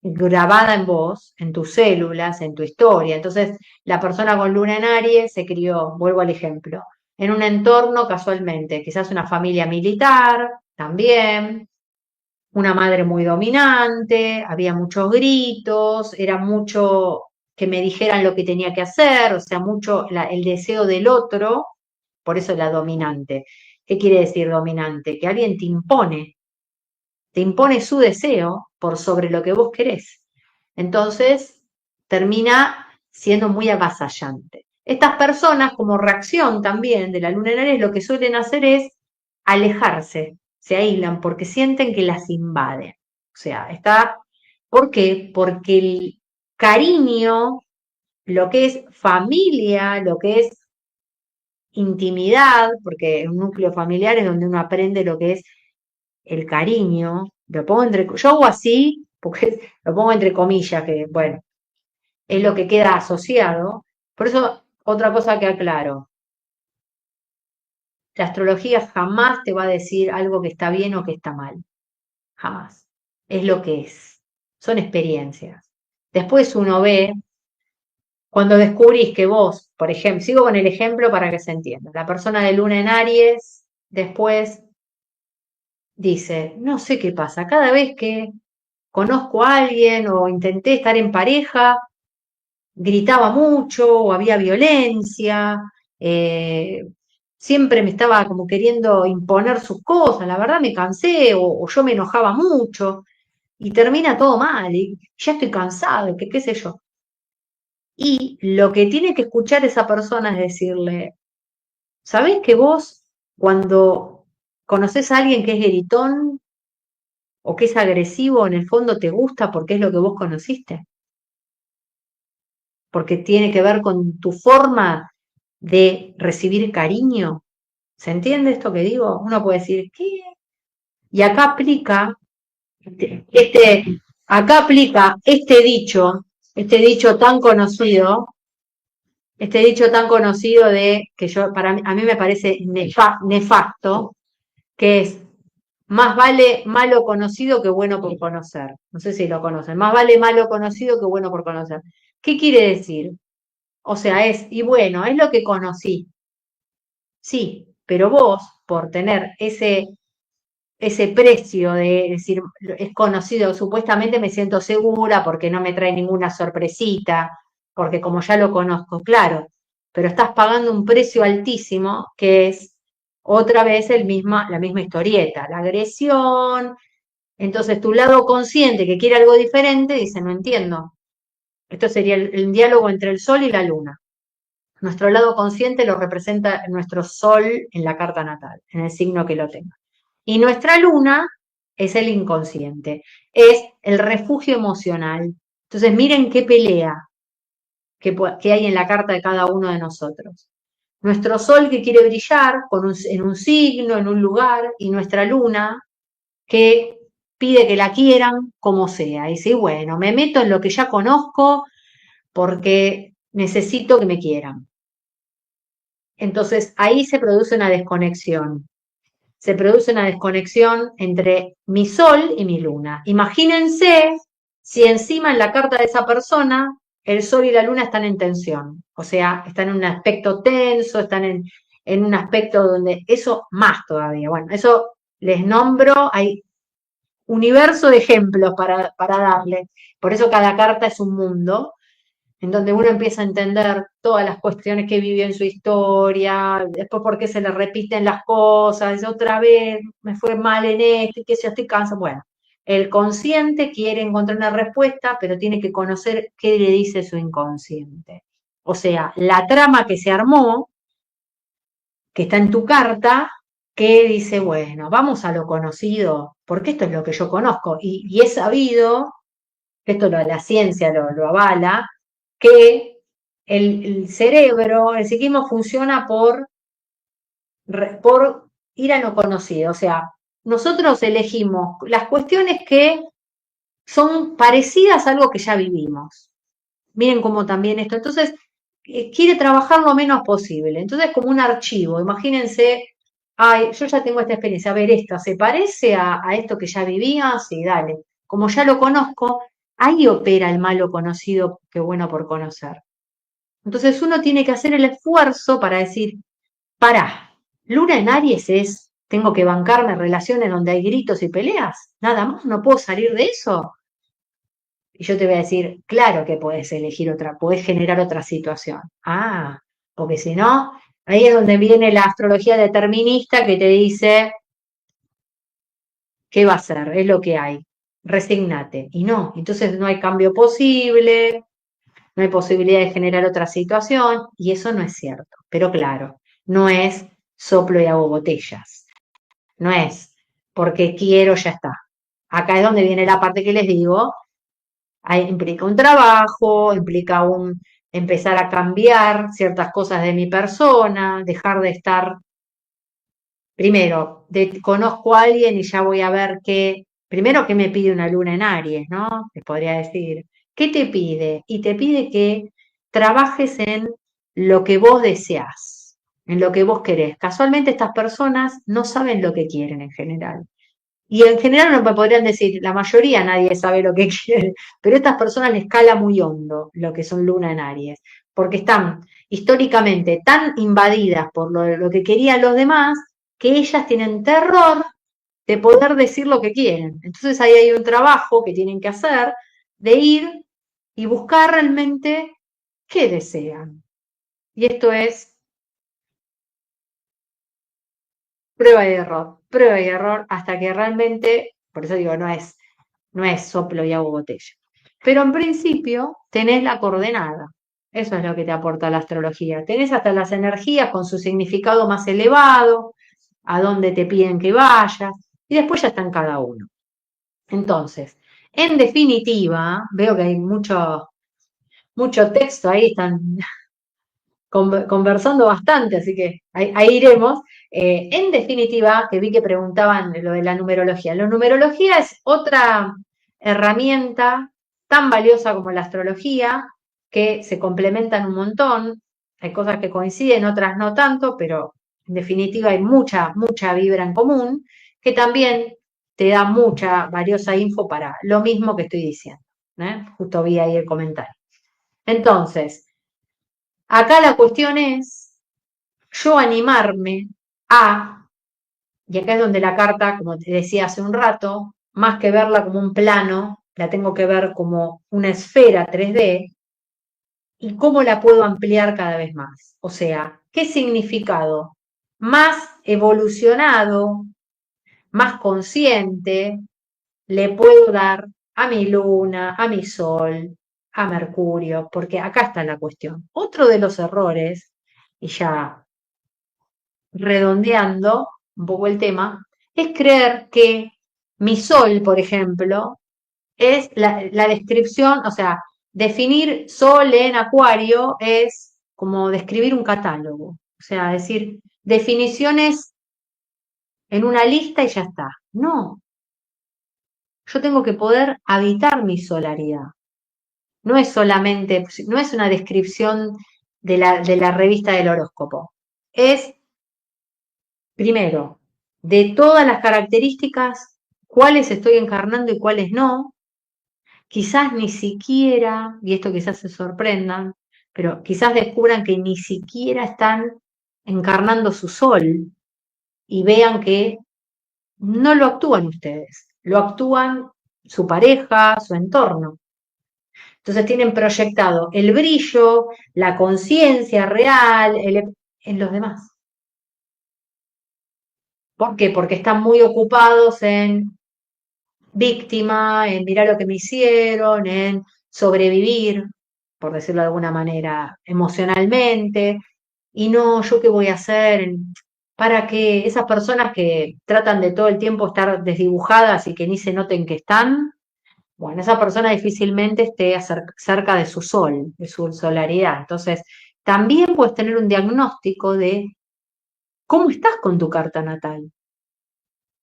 grabada en vos, en tus células, en tu historia. Entonces, la persona con luna en Aries se crió, vuelvo al ejemplo, en un entorno casualmente, quizás una familia militar, también, una madre muy dominante, había muchos gritos, era mucho que me dijeran lo que tenía que hacer, o sea, mucho el deseo del otro, por eso la dominante. ¿Qué quiere decir dominante? Que alguien te impone su deseo por sobre lo que vos querés. Entonces, termina siendo muy avasallante. Estas personas, como reacción también de la luna en Aries, lo que suelen hacer es alejarse, se aíslan porque sienten que las invaden. O sea, está, ¿por qué? Porque el cariño, lo que es familia, lo que es intimidad, porque un núcleo familiar es donde uno aprende lo que es el cariño, lo pongo yo hago así, porque lo pongo entre comillas, que bueno, es lo que queda asociado. Por eso, otra cosa que aclaro, la astrología jamás te va a decir algo que está bien o que está mal, jamás. Es lo que es, son experiencias. Después uno ve, cuando descubrís que vos, por ejemplo, sigo con el ejemplo para que se entienda, la persona de luna en Aries, después dice, no sé qué pasa, cada vez que conozco a alguien o intenté estar en pareja, gritaba mucho o había violencia, eh, siempre me estaba como queriendo imponer sus cosas, la verdad me cansé o yo me enojaba mucho y termina todo mal y ya estoy cansado, que qué sé yo. Y lo que tiene que escuchar esa persona es decirle, ¿sabés que vos cuando conoces a alguien que es gritón, o que es agresivo, en el fondo te gusta porque es lo que vos conociste, porque tiene que ver con tu forma de recibir cariño. ¿Se entiende esto que digo? Uno puede decir, ¿qué? Y acá aplica este dicho tan conocido, este dicho tan conocido de que a mí me parece nefasto, que es más vale malo conocido que bueno por conocer. No sé si lo conocen. Más vale malo conocido que bueno por conocer. ¿Qué quiere decir? O sea, y bueno, es lo que conocí. Sí, pero vos, por tener ese precio de decir, es conocido, supuestamente me siento segura porque no me trae ninguna sorpresita, porque como ya lo conozco, claro, pero estás pagando un precio altísimo que es otra vez la misma historieta, la agresión. Entonces tu lado consciente que quiere algo diferente dice, no entiendo. Esto sería el diálogo entre el sol y la luna. Nuestro lado consciente lo representa nuestro sol en la carta natal, en el signo que lo tenga. Y nuestra luna es el inconsciente, es el refugio emocional. Entonces miren qué pelea que hay en la carta de cada uno de nosotros. Nuestro sol que quiere brillar en un signo, en un lugar, y nuestra luna que pide que la quieran como sea. Y dice, bueno, me meto en lo que ya conozco porque necesito que me quieran. Entonces ahí se produce una desconexión. Se produce una desconexión entre mi sol y mi luna. Imagínense si encima en la carta de esa persona el sol y la luna están en tensión, o sea, están en un aspecto tenso, están en un aspecto donde eso más todavía. Bueno, eso les nombro, hay universo de ejemplos para darle. Por eso cada carta es un mundo en donde uno empieza a entender todas las cuestiones que vivió en su historia, después por qué se le repiten las cosas, otra vez me fue mal en esto, y que yo estoy cansado. Bueno, el consciente quiere encontrar una respuesta, pero tiene que conocer qué le dice su inconsciente. O sea, la trama que se armó, que está en tu carta, que dice, bueno, vamos a lo conocido, porque esto es lo que yo conozco, y he sabido, esto la ciencia lo avala, que el cerebro, el psiquismo funciona por ir a lo conocido. O sea, nosotros elegimos las cuestiones que son parecidas a algo que ya vivimos. Miren cómo también esto. Entonces, quiere trabajar lo menos posible. Entonces, como un archivo. Imagínense, ay, yo ya tengo esta experiencia. A ver, esta, ¿se parece a esto que ya vivía? Sí, dale. Como ya lo conozco, ahí opera el malo conocido que bueno por conocer. Entonces uno tiene que hacer el esfuerzo para decir, pará, Luna en Aries tengo que bancarme relaciones donde hay gritos y peleas, nada más, no puedo salir de eso. Y yo te voy a decir, claro que puedes elegir puedes generar otra situación. Ah, porque si no, ahí es donde viene la astrología determinista que te dice, ¿qué va a ser? Es lo que hay, resignate. Y no, entonces no hay cambio posible, no hay posibilidad de generar otra situación, y eso no es cierto. Pero claro, no es soplo y hago botellas, no es porque quiero, ya está. Acá es donde viene la parte que les digo, implica un trabajo, implica empezar a cambiar ciertas cosas de mi persona, dejar de estar, primero, conozco a alguien y ya voy a ver primero que me pide una luna en Aries, ¿no? Les podría decir, ¿qué te pide? Y te pide que trabajes en lo que vos deseás, en lo que vos querés. Casualmente estas personas no saben lo que quieren en general. Y en general no me podrían decir, la mayoría nadie sabe lo que quiere, pero a estas personas les cala muy hondo lo que son luna en Aries, porque están históricamente tan invadidas por lo que querían los demás, que ellas tienen terror de poder decir lo que quieren. Entonces ahí hay un trabajo que tienen que hacer de ir y buscar realmente qué desean. Y esto es prueba y error, hasta que realmente, por eso digo, no es soplo y hago botella. Pero en principio tenés la coordenada. Eso es lo que te aporta la astrología. Tenés hasta las energías con su significado más elevado, a dónde te piden que vayas, y después ya está en cada uno. Entonces, en definitiva, veo que hay mucho texto ahí, están conversando bastante, así que ahí iremos. En definitiva, que vi que preguntaban lo de la numerología. La numerología es otra herramienta tan valiosa como la astrología, que se complementan un montón. Hay cosas que coinciden, otras no tanto, pero en definitiva hay mucha vibra en común, que también te da mucha valiosa info para lo mismo que estoy diciendo. Justo vi ahí el comentario. Entonces, acá la cuestión es yo animarme a, y acá es donde la carta, como te decía hace un rato, más que verla como un plano, la tengo que ver como una esfera 3D y cómo la puedo ampliar cada vez más. O sea, ¿qué significado más evolucionado, más consciente le puedo dar a mi luna, a mi sol, a Mercurio? Porque acá está la cuestión. Otro de los errores, y ya redondeando un poco el tema, es creer que mi sol, por ejemplo, es la descripción, o sea, definir sol en Acuario es como describir un catálogo, o sea, decir definiciones en una lista y ya está. No, yo tengo que poder habitar mi solaridad. No es solamente, no es una descripción de la revista del horóscopo. Es primero, de todas las características, cuáles estoy encarnando y cuáles no. Quizás ni siquiera, y esto quizás se sorprendan, pero quizás descubran que ni siquiera están encarnando su sol y vean que no lo actúan ustedes, lo actúan su pareja, su entorno. Entonces tienen proyectado el brillo, la conciencia real en los demás. ¿Por qué? Porque están muy ocupados en víctima, en mirar lo que me hicieron, en sobrevivir, por decirlo de alguna manera, emocionalmente, y no, yo qué voy a hacer para que esas personas que tratan de todo el tiempo estar desdibujadas y que ni se noten que están, bueno, esa persona difícilmente esté cerca de su sol, de su solaridad. Entonces, también puedes tener un diagnóstico de cómo estás con tu carta natal,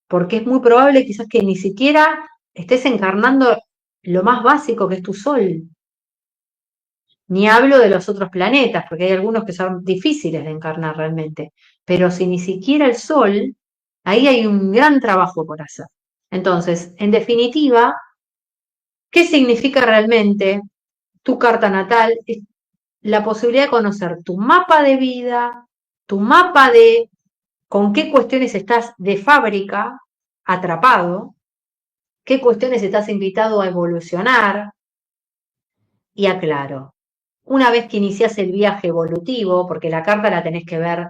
porque es muy probable quizás que ni siquiera estés encarnando lo más básico que es tu sol. Ni hablo de los otros planetas, porque hay algunos que son difíciles de encarnar realmente. Pero si ni siquiera el sol, ahí hay un gran trabajo por hacer. Entonces, en definitiva, ¿qué significa realmente tu carta natal? Es la posibilidad de conocer tu mapa de vida, tu mapa de con qué cuestiones estás de fábrica atrapado, qué cuestiones estás invitado a evolucionar. Y aclaro, una vez que inicias el viaje evolutivo, porque la carta la tenés que ver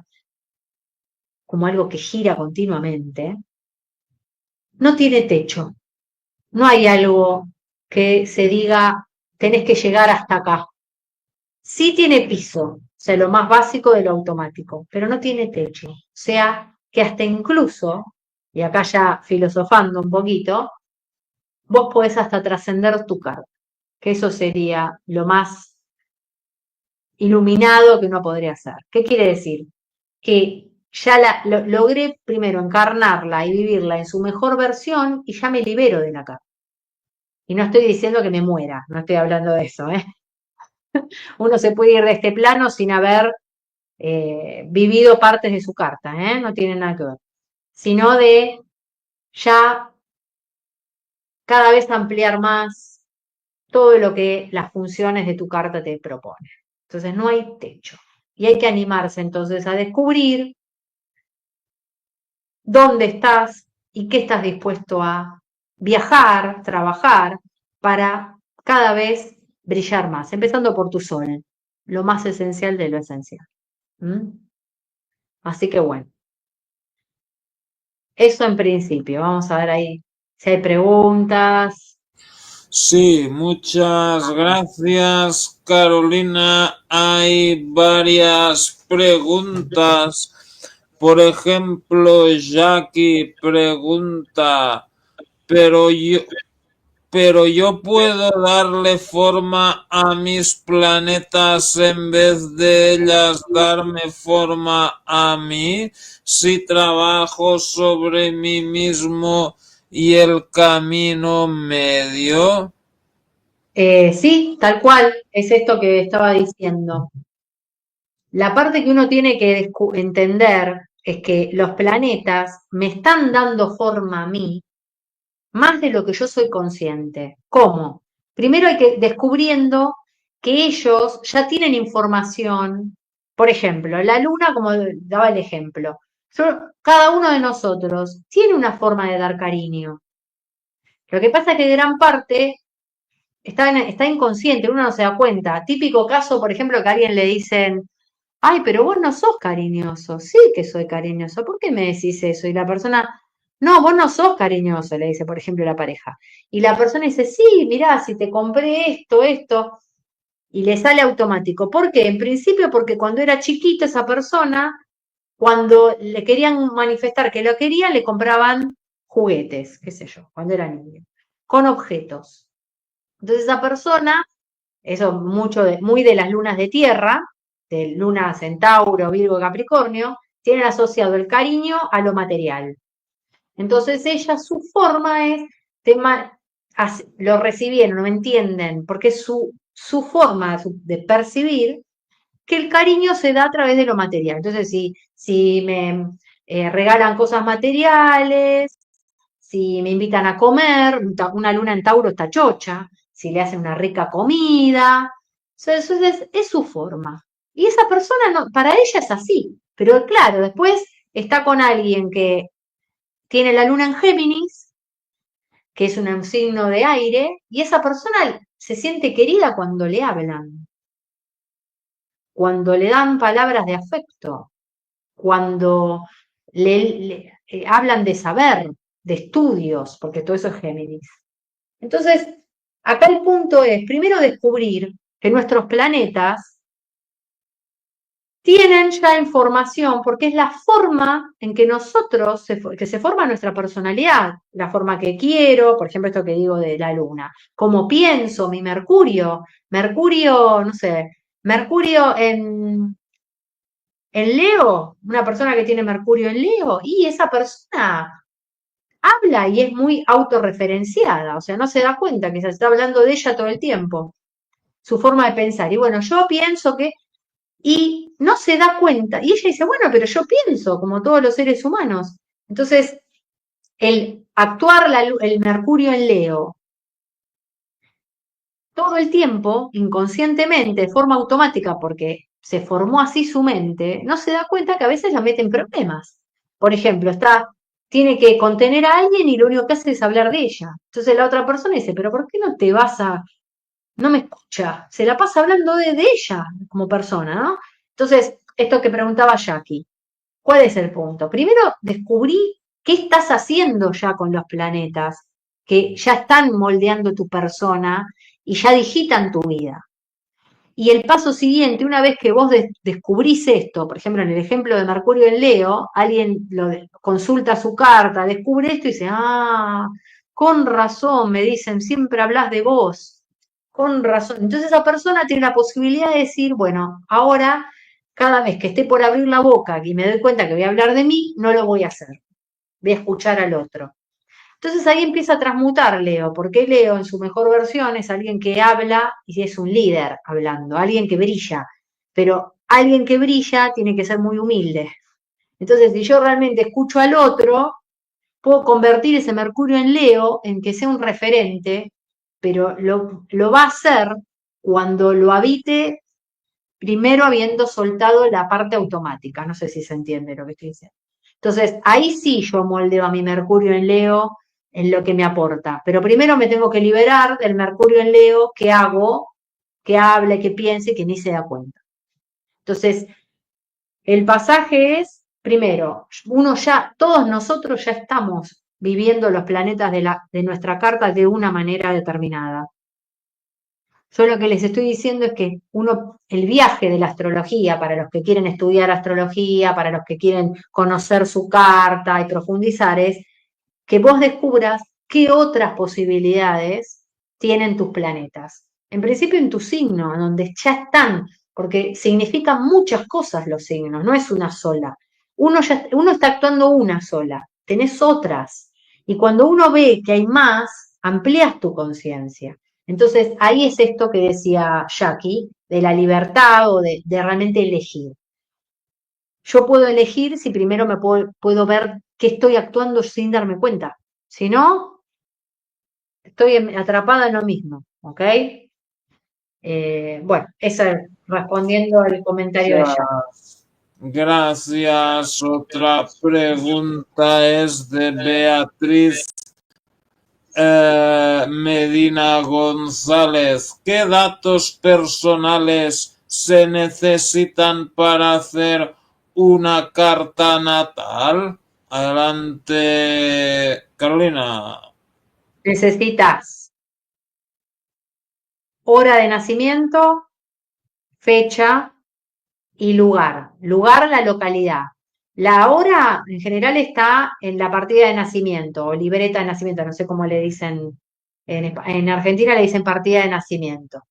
como algo que gira continuamente, no tiene techo. No hay algo que se diga, tenés que llegar hasta acá. Sí tiene piso, o sea, lo más básico de lo automático, pero no tiene techo. O sea, que hasta incluso, y acá ya filosofando un poquito, vos podés hasta trascender tu carta, que eso sería lo más iluminado que uno podría hacer. ¿Qué quiere decir? Que ya logré primero encarnarla y vivirla en su mejor versión y ya me libero de la carta. Y no estoy diciendo que me muera, no estoy hablando de eso, ¿eh? Uno se puede ir de este plano sin haber vivido partes de su carta, ¿eh? No tiene nada que ver. Sino de ya cada vez ampliar más todo lo que las funciones de tu carta te proponen. Entonces no hay techo. Y hay que animarse entonces a descubrir dónde estás y qué estás dispuesto a viajar, trabajar para cada vez brillar más, empezando por tu sol, lo más esencial de lo esencial. ¿Mm? Así que bueno, eso en principio. Vamos a ver ahí si hay preguntas. Sí, muchas gracias, Carolina. Hay varias preguntas. Por ejemplo, Jackie pregunta, pero pero yo puedo darle forma a mis planetas en vez de ellas darme forma a mí si trabajo sobre mí mismo y el camino medio. Sí, tal cual, es esto que estaba diciendo. La parte que uno tiene que entender es que los planetas me están dando forma a mí más de lo que yo soy consciente. ¿Cómo? Primero hay que descubriendo que ellos ya tienen información. Por ejemplo, la luna, como daba el ejemplo, cada uno de nosotros tiene una forma de dar cariño. Lo que pasa es que gran parte está inconsciente, uno no se da cuenta. Típico caso, por ejemplo, que a alguien le dicen, ay, pero vos no sos cariñoso. Sí que soy cariñoso. ¿Por qué me decís eso? Y la persona, no, vos no sos cariñoso, le dice, por ejemplo, la pareja. Y la persona dice, sí, mirá, si te compré esto, y le sale automático. ¿Por qué? En principio porque cuando era chiquito esa persona, cuando le querían manifestar que lo querían, le compraban juguetes, qué sé yo, cuando era niño, con objetos. Entonces esa persona, eso muy de las lunas de tierra, de luna Centauro, Virgo, Capricornio, tienen asociado el cariño a lo material. Entonces ella, su forma es, lo recibieron, no me entienden, porque es su forma de percibir que el cariño se da a través de lo material. Entonces, si me regalan cosas materiales, si me invitan a comer, una luna en Tauro está chocha, si le hacen una rica comida, eso es su forma. Y esa persona, no, para ella es así, pero claro, después está con alguien que tiene la luna en Géminis, que es un signo de aire, y esa persona se siente querida cuando le hablan, cuando le dan palabras de afecto, cuando hablan de saber, de estudios, porque todo eso es Géminis. Entonces, acá el punto es, primero, descubrir que nuestros planetas tienen ya información, porque es la forma en que nosotros, que se forma nuestra personalidad, la forma que quiero, por ejemplo, esto que digo de la luna, cómo pienso, mi Mercurio, no sé, Mercurio en Leo, una persona que tiene Mercurio en Leo, y esa persona habla y es muy autorreferenciada, o sea, no se da cuenta que se está hablando de ella todo el tiempo, su forma de pensar. Y bueno, yo pienso que, y no se da cuenta, y ella dice, bueno, pero yo pienso, como todos los seres humanos. Entonces, el actuar el Mercurio en Leo todo el tiempo, inconscientemente, de forma automática, porque se formó así su mente, no se da cuenta que a veces la mete en problemas. Por ejemplo, tiene que contener a alguien y lo único que hace es hablar de ella. Entonces la otra persona dice, pero ¿por qué no te vas a, no me escucha? Se la pasa hablando de ella como persona, ¿no? Entonces, esto que preguntaba Jackie, ¿cuál es el punto? Primero, descubrí qué estás haciendo ya con los planetas, que ya están moldeando tu persona y ya digitan tu vida. Y el paso siguiente, una vez que vos descubrís esto, por ejemplo, en el ejemplo de Mercurio en Leo, alguien consulta su carta, descubre esto y dice, ah, con razón, me dicen, siempre hablas de vos, con razón. Entonces esa persona tiene la posibilidad de decir, bueno, ahora, cada vez que esté por abrir la boca y me doy cuenta que voy a hablar de mí, no lo voy a hacer, voy a escuchar al otro. Entonces ahí empieza a transmutar Leo, porque Leo en su mejor versión es alguien que habla y es un líder hablando, alguien que brilla, pero alguien que brilla tiene que ser muy humilde. Entonces, si yo realmente escucho al otro, puedo convertir ese Mercurio en Leo en que sea un referente, pero lo va a hacer cuando lo habite, primero habiendo soltado la parte automática. No sé si se entiende lo que estoy diciendo. Entonces, ahí sí yo moldeo a mi Mercurio en Leo en lo que me aporta. Pero primero me tengo que liberar del Mercurio en Leo que hago, que hable, que piense, que ni se da cuenta. Entonces, el pasaje es, primero, todos nosotros ya estamos viviendo los planetas de nuestra carta de una manera determinada. Yo lo que les estoy diciendo es que el viaje de la astrología, para los que quieren estudiar astrología, para los que quieren conocer su carta y profundizar, es que vos descubras qué otras posibilidades tienen tus planetas. En principio en tu signo, donde ya están, porque significan muchas cosas los signos, no es una sola. Uno está actuando una sola, tenés otras. Y cuando uno ve que hay más, amplías tu conciencia. Entonces ahí es esto que decía Jackie, de la libertad o de realmente elegir. Yo puedo elegir si primero puedo ver que estoy actuando sin darme cuenta. Si no, estoy atrapada en lo mismo, ¿ok? Bueno, esa respondiendo al comentario de Jack. Gracias. Otra pregunta es de Beatriz Medina González. ¿Qué datos personales se necesitan para hacer una carta natal? Adelante, Carolina. Necesitas hora de nacimiento, fecha y lugar. Lugar, la localidad. La hora en general está en la partida de nacimiento o libreta de nacimiento, no sé cómo le dicen, en Argentina le dicen partida de nacimiento.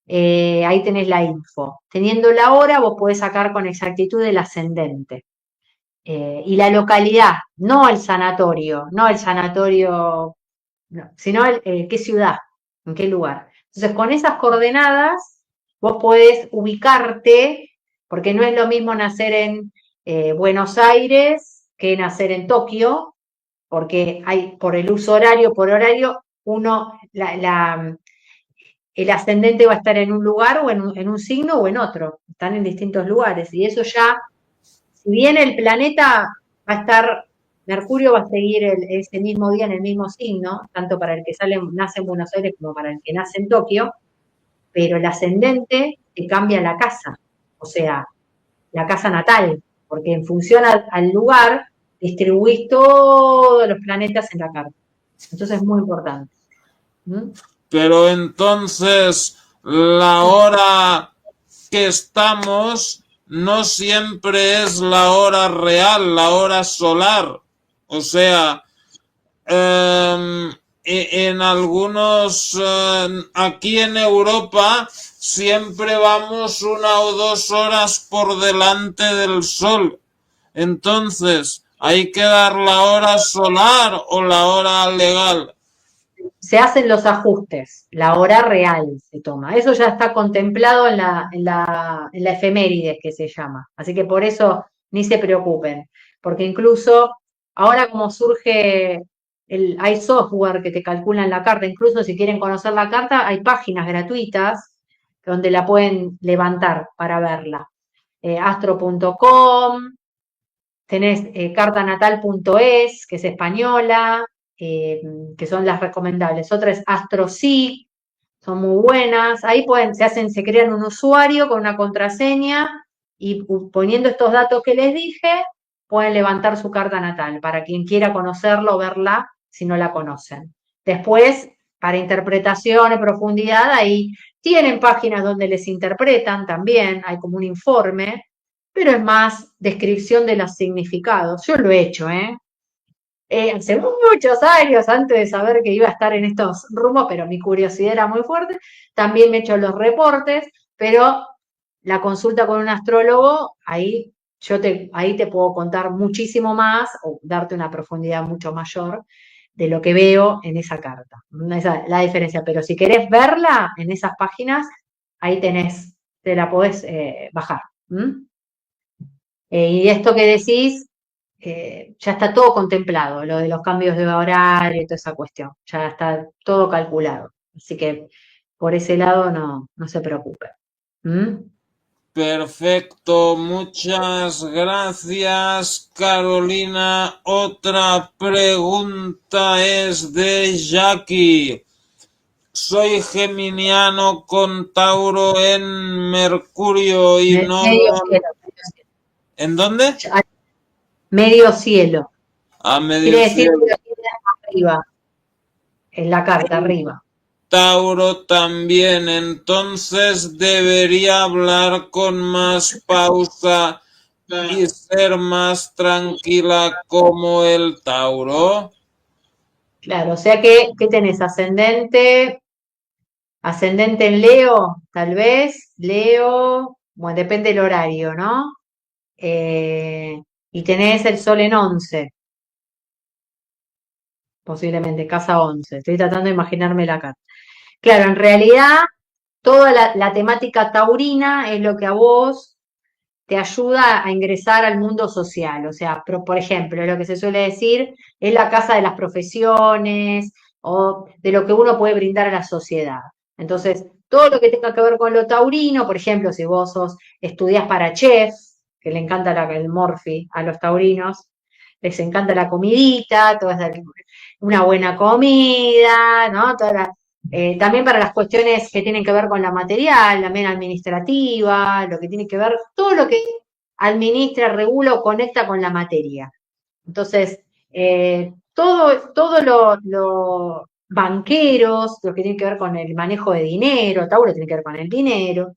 Ahí tenés la info. Teniendo la hora, vos podés sacar con exactitud el ascendente. Y la localidad, no el sanatorio, no, sino qué ciudad, en qué lugar. Entonces, con esas coordenadas, vos podés ubicarte, porque no es lo mismo nacer en Buenos Aires que nacer en Tokio, porque hay, por el uso horario, por horario, el ascendente va a estar en un lugar o en un signo o en otro, están en distintos lugares, y eso ya, si bien el planeta va a estar, Mercurio va a seguir ese mismo día en el mismo signo, tanto para el que nace en Buenos Aires como para el que nace en Tokio, pero el ascendente te cambia la casa, o sea, la casa natal, porque en función al lugar distribuís todos los planetas en la carta. Entonces es muy importante. ¿Mm? Pero entonces la hora que estamos no siempre es la hora real, la hora solar. O sea, en algunos, aquí en Europa, siempre vamos 1 o 2 horas por delante del sol. Entonces, ¿hay que dar la hora solar o la hora legal? Se hacen los ajustes, la hora real se toma. Eso ya está contemplado en la efemérides que se llama. Así que por eso ni se preocupen, porque incluso ahora como surge, hay software que te calculan la carta, incluso si quieren conocer la carta, hay páginas gratuitas donde la pueden levantar para verla. Astro.com, tenés cartanatal.es, que es española, eh, que son las recomendables. Otra es AstroSeek, son muy buenas. Ahí se crean un usuario con una contraseña y poniendo estos datos que les dije, pueden levantar su carta natal para quien quiera conocerlo o verla si no la conocen. Después, para interpretación y profundidad, ahí tienen páginas donde les interpretan también, hay como un informe, pero es más descripción de los significados. Yo lo he hecho, ¿eh? Hace muchos años, antes de saber que iba a estar en estos rumbos, pero mi curiosidad era muy fuerte. También me he hecho los reportes, pero la consulta con un astrólogo, ahí te puedo contar muchísimo más o darte una profundidad mucho mayor de lo que veo en esa carta. Esa es la diferencia. Pero si querés verla en esas páginas, ahí te la podés bajar. Y esto que decís, ya está todo contemplado, lo de los cambios de horario y toda esa cuestión, ya está todo calculado. Así que por ese lado no se preocupe. ¿Mm? Perfecto, muchas gracias, Carolina. Otra pregunta es de Jackie. Soy geminiano con Tauro en Mercurio y no... Medio cielo, ¿En dónde? medio cielo. A medio Quiere decir que cielo. lo tiene arriba, en la carta, arriba. Tauro también, entonces debería hablar con más pausa y ser más tranquila como el Tauro. Claro, o sea que, ¿qué tenés? Ascendente en Leo, tal vez, Leo, bueno, depende del horario, ¿no? Eh, y tenés el Sol en 11, posiblemente, casa 11. Estoy tratando de imaginarme la carta. Claro, en realidad, toda la temática taurina es lo que a vos te ayuda a ingresar al mundo social. O sea, por ejemplo, lo que se suele decir es la casa de las profesiones o de lo que uno puede brindar a la sociedad. Entonces, todo lo que tenga que ver con lo taurino, por ejemplo, si vos estudias para chef, que le encanta el morfi a los taurinos, les encanta la comidita, una buena comida, ¿no? También para las cuestiones que tienen que ver con la material, también administrativa, lo que tiene que ver, todo lo que administra, regula o conecta con la materia. Entonces, todo lo banqueros, lo que tiene que ver con el manejo de dinero, Tauro tiene que ver con el dinero.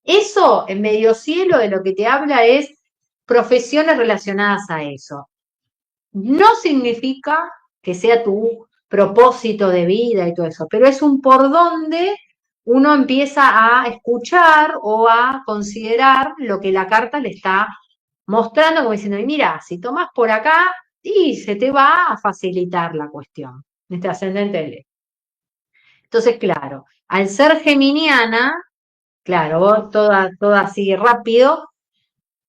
Eso en medio cielo de lo que te habla es profesiones relacionadas a eso. No significa que sea tu propósito de vida y todo eso, pero es un por donde uno empieza a escuchar o a considerar lo que la carta le está mostrando, como diciendo, mira, si tomas por acá, y se te va a facilitar la cuestión, este ascendente de Leo. Entonces, claro, al ser geminiana, claro, vos toda así rápido,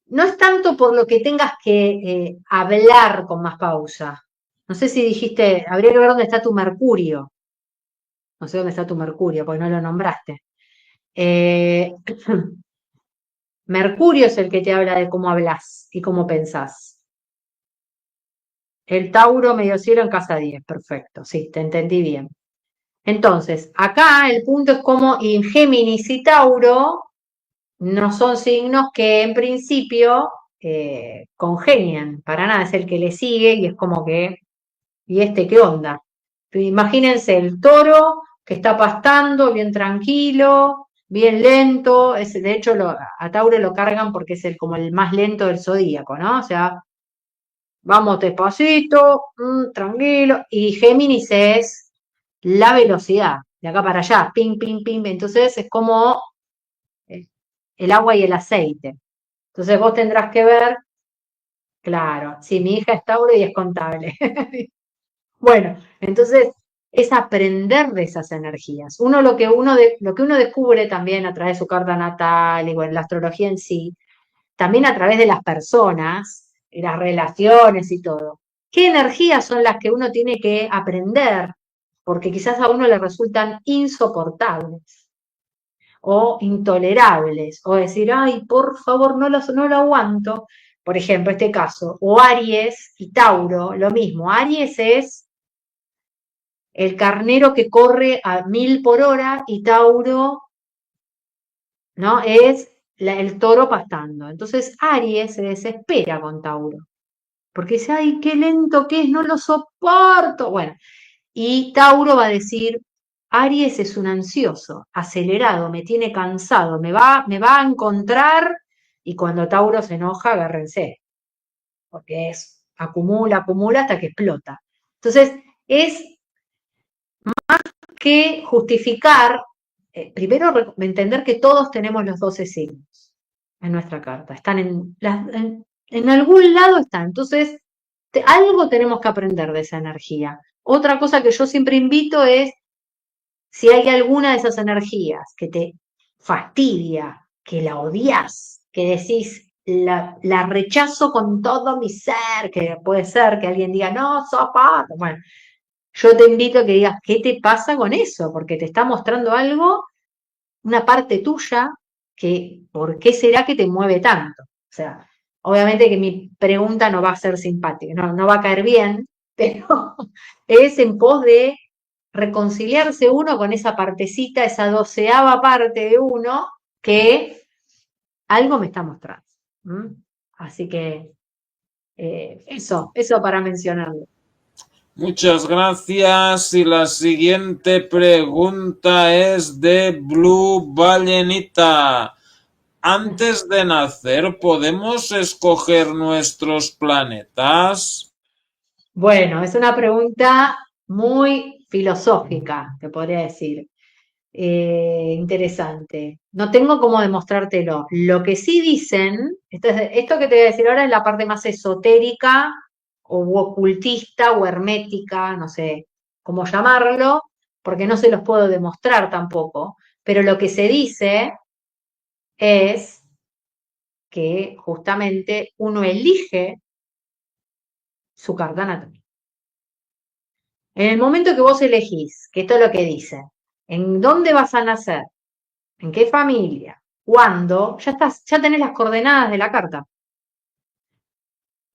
no es tanto por lo que tengas que hablar con más pausa. No sé si dijiste, habría que ver dónde está tu Mercurio. No sé dónde está tu Mercurio, porque no lo nombraste. Eh, Mercurio es el que te habla de cómo hablas y cómo pensás. El Tauro medio cielo en casa 10, perfecto, sí, te entendí bien. Entonces, acá el punto es como y Géminis y Tauro no son signos que en principio congenian, para nada, es el que le sigue y es como que, ¿y este qué onda? Imagínense el toro que está pastando bien tranquilo, bien lento, de hecho a Tauro lo cargan porque es como el más lento del zodíaco, ¿no? O sea, vamos despacito, tranquilo, y Géminis es la velocidad, de acá para allá, ping, ping, ping, entonces es como eh, el agua y el aceite. Entonces vos tendrás que ver, claro, si mi hija es Tauro y es contable. Bueno, entonces es aprender de esas energías. Lo que uno descubre también a través de su carta natal y bueno, la astrología en sí, también a través de las personas, y las relaciones y todo. ¿Qué energías son las que uno tiene que aprender? Porque quizás a uno le resultan insoportables o intolerables, o decir, ay, por favor, no lo aguanto. Por ejemplo, este caso, o Aries y Tauro, lo mismo. Aries es el carnero que corre a 1000 por hora y Tauro, ¿no? Es el toro pastando. Entonces Aries se desespera con Tauro, porque dice, ay, qué lento que es, no lo soporto. Bueno, y Tauro va a decir, Aries es un ansioso, acelerado, me tiene cansado, me va a encontrar, y cuando Tauro se enoja, agárrense, porque acumula, acumula hasta que explota. Entonces, es que justificar, primero entender que todos tenemos los 12 signos en nuestra carta, están en algún lado están, entonces algo tenemos que aprender de esa energía. Otra cosa que yo siempre invito es, si hay alguna de esas energías que te fastidia, que la odias, que decís, la rechazo con todo mi ser, que puede ser que alguien diga, no, zapato, bueno, yo te invito a que digas, ¿qué te pasa con eso? Porque te está mostrando algo, una parte tuya, que ¿por qué será que te mueve tanto? O sea, obviamente que mi pregunta no va a ser simpática, no va a caer bien, pero es en pos de reconciliarse uno con esa partecita, esa 12ª parte de uno que algo me está mostrando. ¿Mm? Así que eso para mencionarlo. Muchas gracias. Y la siguiente pregunta es de Blue Ballenita. Antes de nacer, ¿podemos escoger nuestros planetas? Bueno, es una pregunta muy filosófica, te podría decir. Interesante. No tengo cómo demostrártelo. Lo que sí dicen, esto que te voy a decir ahora es la parte más esotérica o ocultista o hermética, no sé cómo llamarlo, porque no se los puedo demostrar tampoco, pero lo que se dice es que justamente uno elige su carta natal. En el momento que vos elegís, que esto es lo que dice, en dónde vas a nacer, en qué familia, cuándo, ya estás, ya tenés las coordenadas de la carta.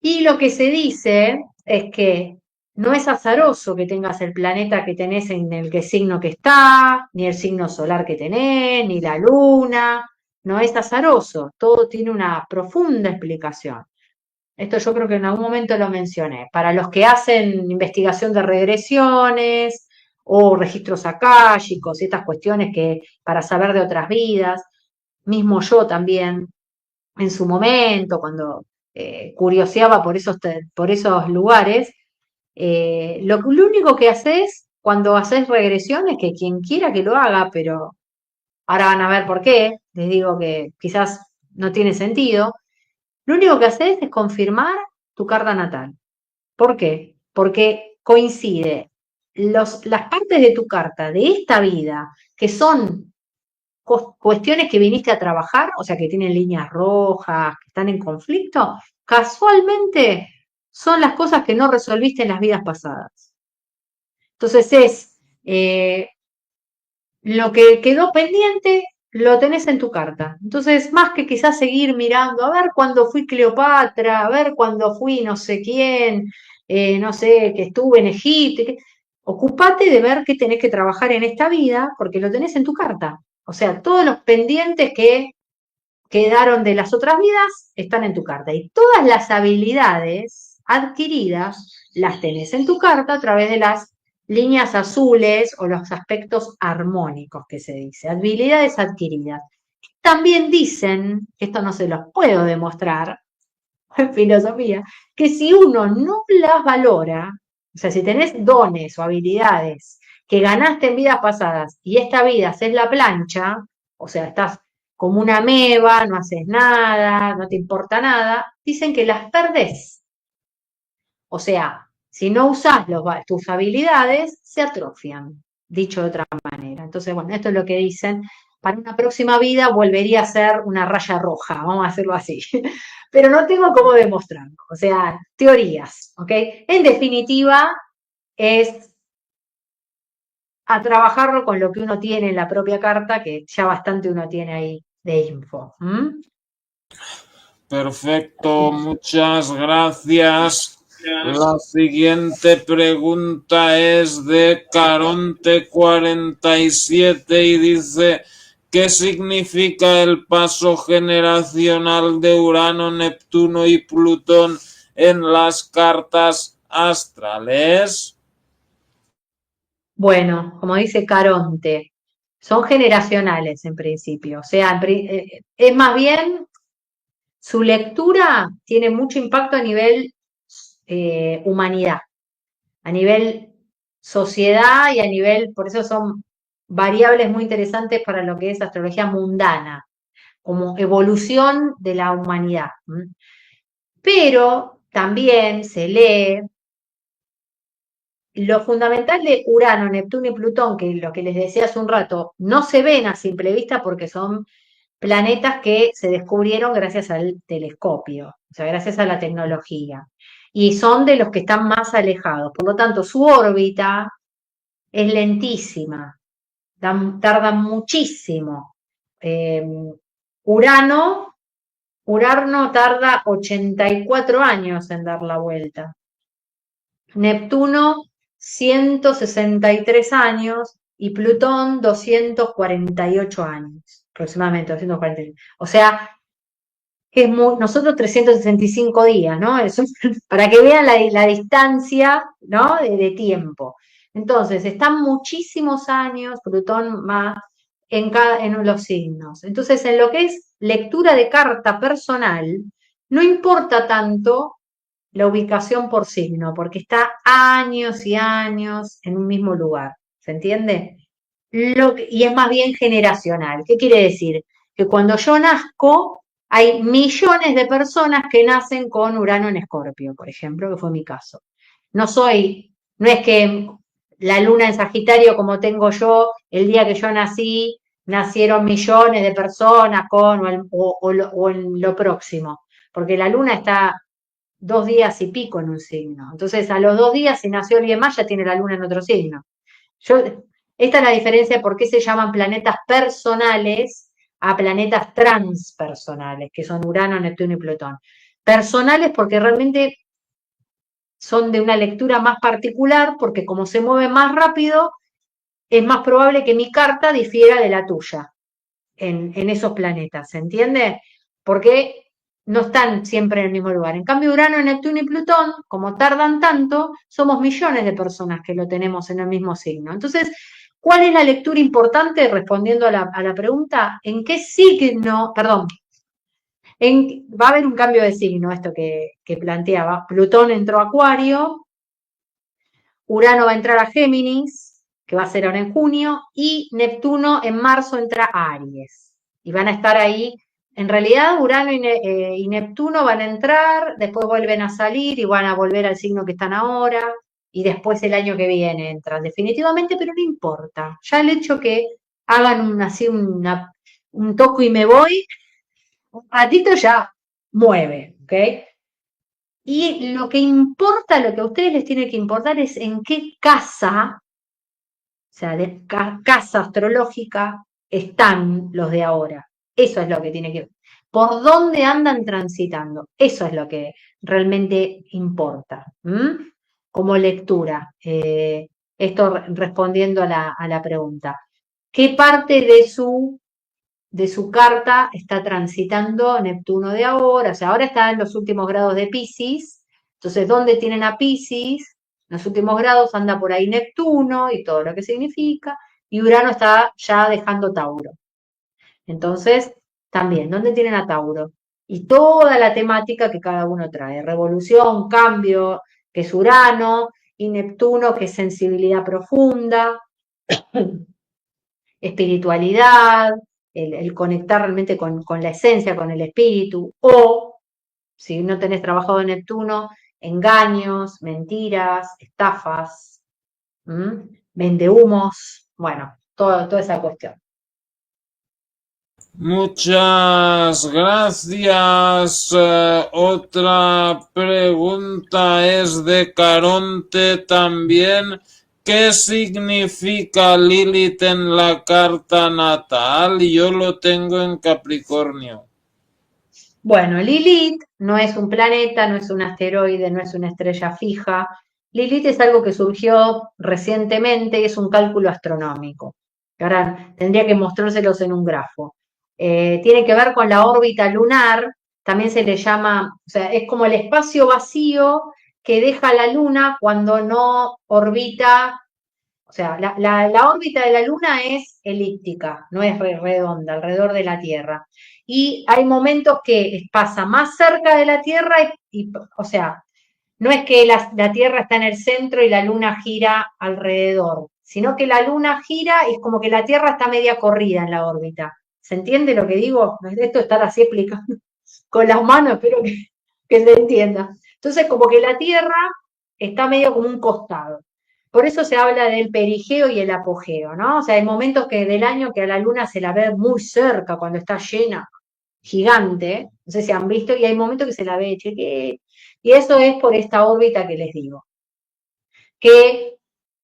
Y lo que se dice es que no es azaroso que tengas el planeta que tenés en el que signo que está, ni el signo solar que tenés, ni la luna, no es azaroso, todo tiene una profunda explicación. Esto yo creo que en algún momento lo mencioné. Para los que hacen investigación de regresiones o registros akáshicos, estas cuestiones que para saber de otras vidas, mismo yo también en su momento, cuando curioseaba por esos lugares, lo único que haces cuando haces regresiones, que quien quiera que lo haga, pero ahora van a ver por qué, les digo que quizás no tiene sentido, lo único que haces es confirmar tu carta natal. ¿Por qué? Porque coincide las partes de tu carta de esta vida que son cuestiones que viniste a trabajar, o sea, que tienen líneas rojas, que están en conflicto, casualmente son las cosas que no resolviste en las vidas pasadas. Entonces lo que quedó pendiente, lo tenés en tu carta. Entonces, más que quizás seguir mirando, a ver cuándo fui Cleopatra, a ver cuándo fui no sé quién, no sé, que estuve en Egipto, ocupate de ver qué tenés que trabajar en esta vida, porque lo tenés en tu carta. O sea, todos los pendientes que quedaron de las otras vidas están en tu carta. Y todas las habilidades adquiridas las tenés en tu carta a través de las líneas azules o los aspectos armónicos que se dice, habilidades adquiridas. También dicen, esto no se los puedo demostrar en filosofía, que si uno no las valora, o sea, si tenés dones o habilidades que ganaste en vidas pasadas y esta vida haces la plancha, o sea, estás como una ameba, no haces nada, no te importa nada, dicen que las perdés. O sea, si no usás tus habilidades, se atrofian, dicho de otra manera. Entonces, bueno, esto es lo que dicen. Para una próxima vida volvería a ser una raya roja, vamos a hacerlo así. Pero no tengo cómo demostrarlo. O sea, teorías, ¿ok? En definitiva, es a trabajarlo con lo que uno tiene en la propia carta, que ya bastante uno tiene ahí de info. ¿Mm? Perfecto, muchas gracias. La siguiente pregunta es de Caronte47 y dice, ¿qué significa el paso generacional de Urano, Neptuno y Plutón en las cartas astrales? Bueno, como dice Caronte, son generacionales en principio. O sea, es más bien su lectura tiene mucho impacto a nivel humanidad, a nivel sociedad y a nivel, por eso son variables muy interesantes para lo que es astrología mundana, como evolución de la humanidad. Pero también se lee lo fundamental de Urano, Neptuno y Plutón, que lo que les decía hace un rato, no se ven a simple vista porque son planetas que se descubrieron gracias al telescopio, o sea, gracias a la tecnología. Y son de los que están más alejados. Por lo tanto, su órbita es lentísima, tardan muchísimo. Eh, Urano, Urano tarda 84 años en dar la vuelta. Neptuno 163 años y Plutón 248 años, aproximadamente 248. O sea, es nosotros 365 días, ¿no? Eso, para que vean la distancia, ¿no? De tiempo. Entonces, están muchísimos años, Plutón más, en los signos. Entonces, en lo que es lectura de carta personal, no importa tanto la ubicación por signo, porque está años y años en un mismo lugar. ¿Se entiende? Y es más bien generacional. ¿Qué quiere decir? Que cuando yo nazco, hay millones de personas que nacen con Urano en Escorpio, por ejemplo, que fue mi caso. No es que la luna en Sagitario, como tengo yo, el día que yo nací, nacieron millones de personas con o en lo próximo, porque la luna está 2 días y pico en un signo. Entonces, a los 2 días, si nació alguien más, ya tiene la luna en otro signo. Yo, esta es la diferencia de por qué se llaman planetas personales a planetas transpersonales, que son Urano, Neptuno y Plutón. Personales porque realmente son de una lectura más particular, porque como se mueve más rápido, es más probable que mi carta difiera de la tuya en esos planetas, ¿se entiende? Porque no están siempre en el mismo lugar. En cambio, Urano, Neptuno y Plutón, como tardan tanto, somos millones de personas que lo tenemos en el mismo signo. Entonces, ¿cuál es la lectura importante? Respondiendo a la pregunta, ¿en qué signo, perdón, va a haber un cambio de signo, esto que planteaba. Plutón entró a Acuario, Urano va a entrar a Géminis, que va a ser ahora en junio, y Neptuno en marzo entra a Aries. Y van a estar ahí. En realidad, Urano y Neptuno van a entrar, después vuelven a salir y van a volver al signo que están ahora, y después el año que viene entran definitivamente, pero no importa. Ya el hecho que hagan un toco y me voy, un ratito ya mueve, ¿ok? Y lo que importa, lo que a ustedes les tiene que importar es en qué casa, o sea, de casa astrológica, están los de ahora. Eso es lo que tiene que... ¿Por dónde andan transitando? Eso es lo que realmente importa. Como lectura. Esto respondiendo a la pregunta. ¿Qué parte de su carta está transitando Neptuno de ahora? O sea, ahora está en los últimos grados de Piscis. Entonces, ¿dónde tienen a Piscis? En los últimos grados anda por ahí Neptuno y todo lo que significa, y Urano está ya dejando Tauro. Entonces, también, ¿dónde tienen a Tauro? Y toda la temática que cada uno trae, revolución, cambio, que es Urano, y Neptuno, que es sensibilidad profunda, espiritualidad, el conectar realmente con la esencia, con el espíritu, o si no tenés trabajado en Neptuno, engaños, mentiras, estafas, vendehumos, bueno, toda esa cuestión. Muchas gracias. Otra pregunta es de Caronte también. ¿Qué significa Lilith en la carta natal? Yo lo tengo en Capricornio. Bueno, Lilith no es un planeta, no es un asteroide, no es una estrella fija. Lilith es algo que surgió recientemente y es un cálculo astronómico. Ahora tendría que mostrárselos en un grafo. Tiene que ver con la órbita lunar, también se le llama, o sea, es como el espacio vacío que deja la Luna cuando no orbita, o sea, la órbita de la Luna es elíptica, no es redonda, alrededor de la Tierra. Y hay momentos que pasa más cerca de la Tierra o sea, no es que la Tierra está en el centro y la Luna gira alrededor, sino que la Luna gira y es como que la Tierra está media corrida en la órbita. ¿Se entiende lo que digo? Esto estar así explicando con las manos, espero que se entienda. Entonces, como que la Tierra está medio como un costado. Por eso se habla del perigeo y el apogeo, ¿no? O sea, hay momentos del año que a la luna se la ve muy cerca, cuando está llena, gigante, no sé si han visto, y hay momentos que se la ve chiquita, y eso es por esta órbita que les digo, que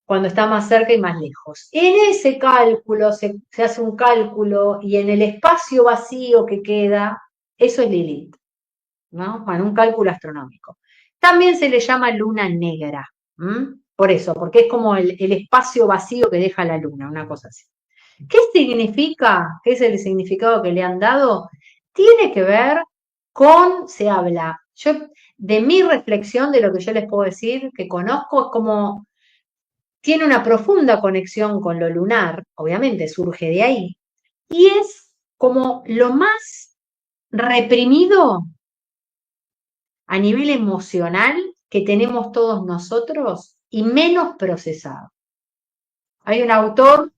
cuando está más cerca y más lejos. En ese cálculo se hace un cálculo y en el espacio vacío que queda, eso es Lilith, ¿no? Bueno, un cálculo astronómico. También se le llama luna negra, por eso, porque es como el espacio vacío que deja la luna, una cosa así. ¿Qué significa? ¿Qué es el significado que le han dado? Tiene que ver se habla, de mi reflexión, de lo que yo les puedo decir, que conozco, es como, tiene una profunda conexión con lo lunar, obviamente surge de ahí, y es como lo más reprimido a nivel emocional que tenemos todos nosotros y menos procesado. Hay un autor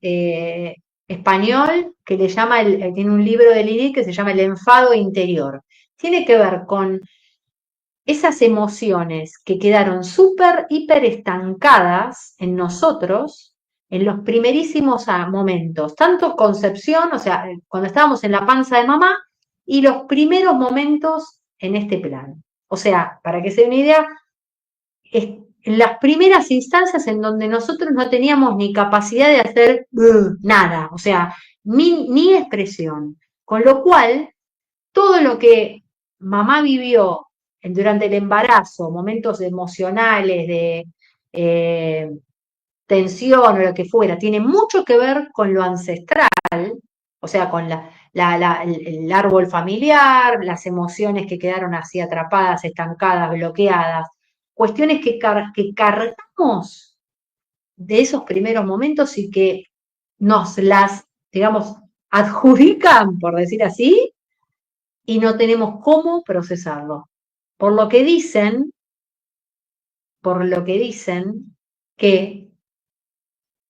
español que le llama, tiene un libro de Lilith que se llama El enfado interior. Tiene que ver con esas emociones que quedaron súper, hiper estancadas en nosotros en los primerísimos momentos, tanto concepción, o sea, cuando estábamos en la panza de mamá, y los primeros momentos en este plano. O sea, para que se den una idea, en las primeras instancias en donde nosotros no teníamos ni capacidad de hacer nada, o sea, ni expresión. Con lo cual, todo lo que mamá vivió durante el embarazo, momentos emocionales de tensión o lo que fuera, tiene mucho que ver con lo ancestral, o sea, con el árbol familiar, las emociones que quedaron así atrapadas, estancadas, bloqueadas, cuestiones que cargamos de esos primeros momentos y que nos las, digamos, adjudican, por decir así, y no tenemos cómo procesarlo. Por lo que dicen que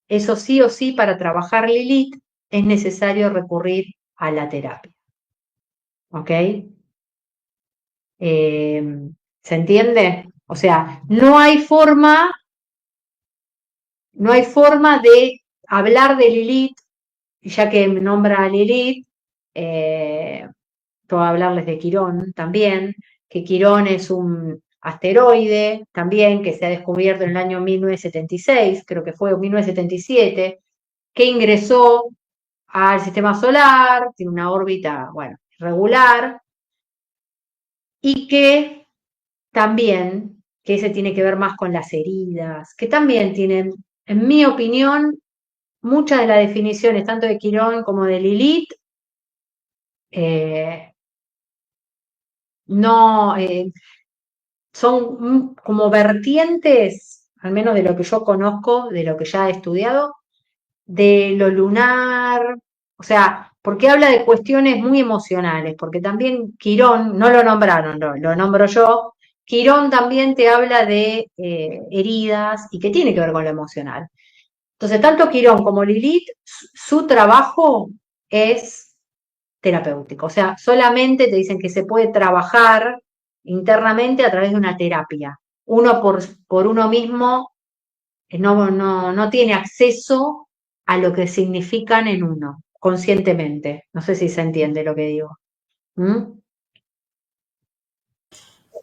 eso sí o sí para trabajar Lilith es necesario recurrir a la terapia. ¿Ok? ¿Se entiende? O sea, no hay forma de hablar de Lilith, ya que nombra a Lilith, puedo hablarles de Quirón también, que Quirón es un asteroide también que se ha descubierto en el año 1976, creo que fue 1977, que ingresó al sistema solar, tiene una órbita, bueno, regular, y que también, que ese tiene que ver más con las heridas, que también tienen, en mi opinión, muchas de las definiciones, tanto de Quirón como de Lilith, no son como vertientes, al menos de lo que yo conozco, de lo que ya he estudiado, de lo lunar, o sea, porque habla de cuestiones muy emocionales, porque también Quirón, no lo nombraron, lo nombro yo, Quirón también te habla de heridas y que tiene que ver con lo emocional. Entonces, tanto Quirón como Lilith, su trabajo es terapéutico, o sea, solamente te dicen que se puede trabajar internamente a través de una terapia. Uno por uno mismo no tiene acceso a lo que significan en uno, conscientemente. No sé si se entiende lo que digo. ¿Mm?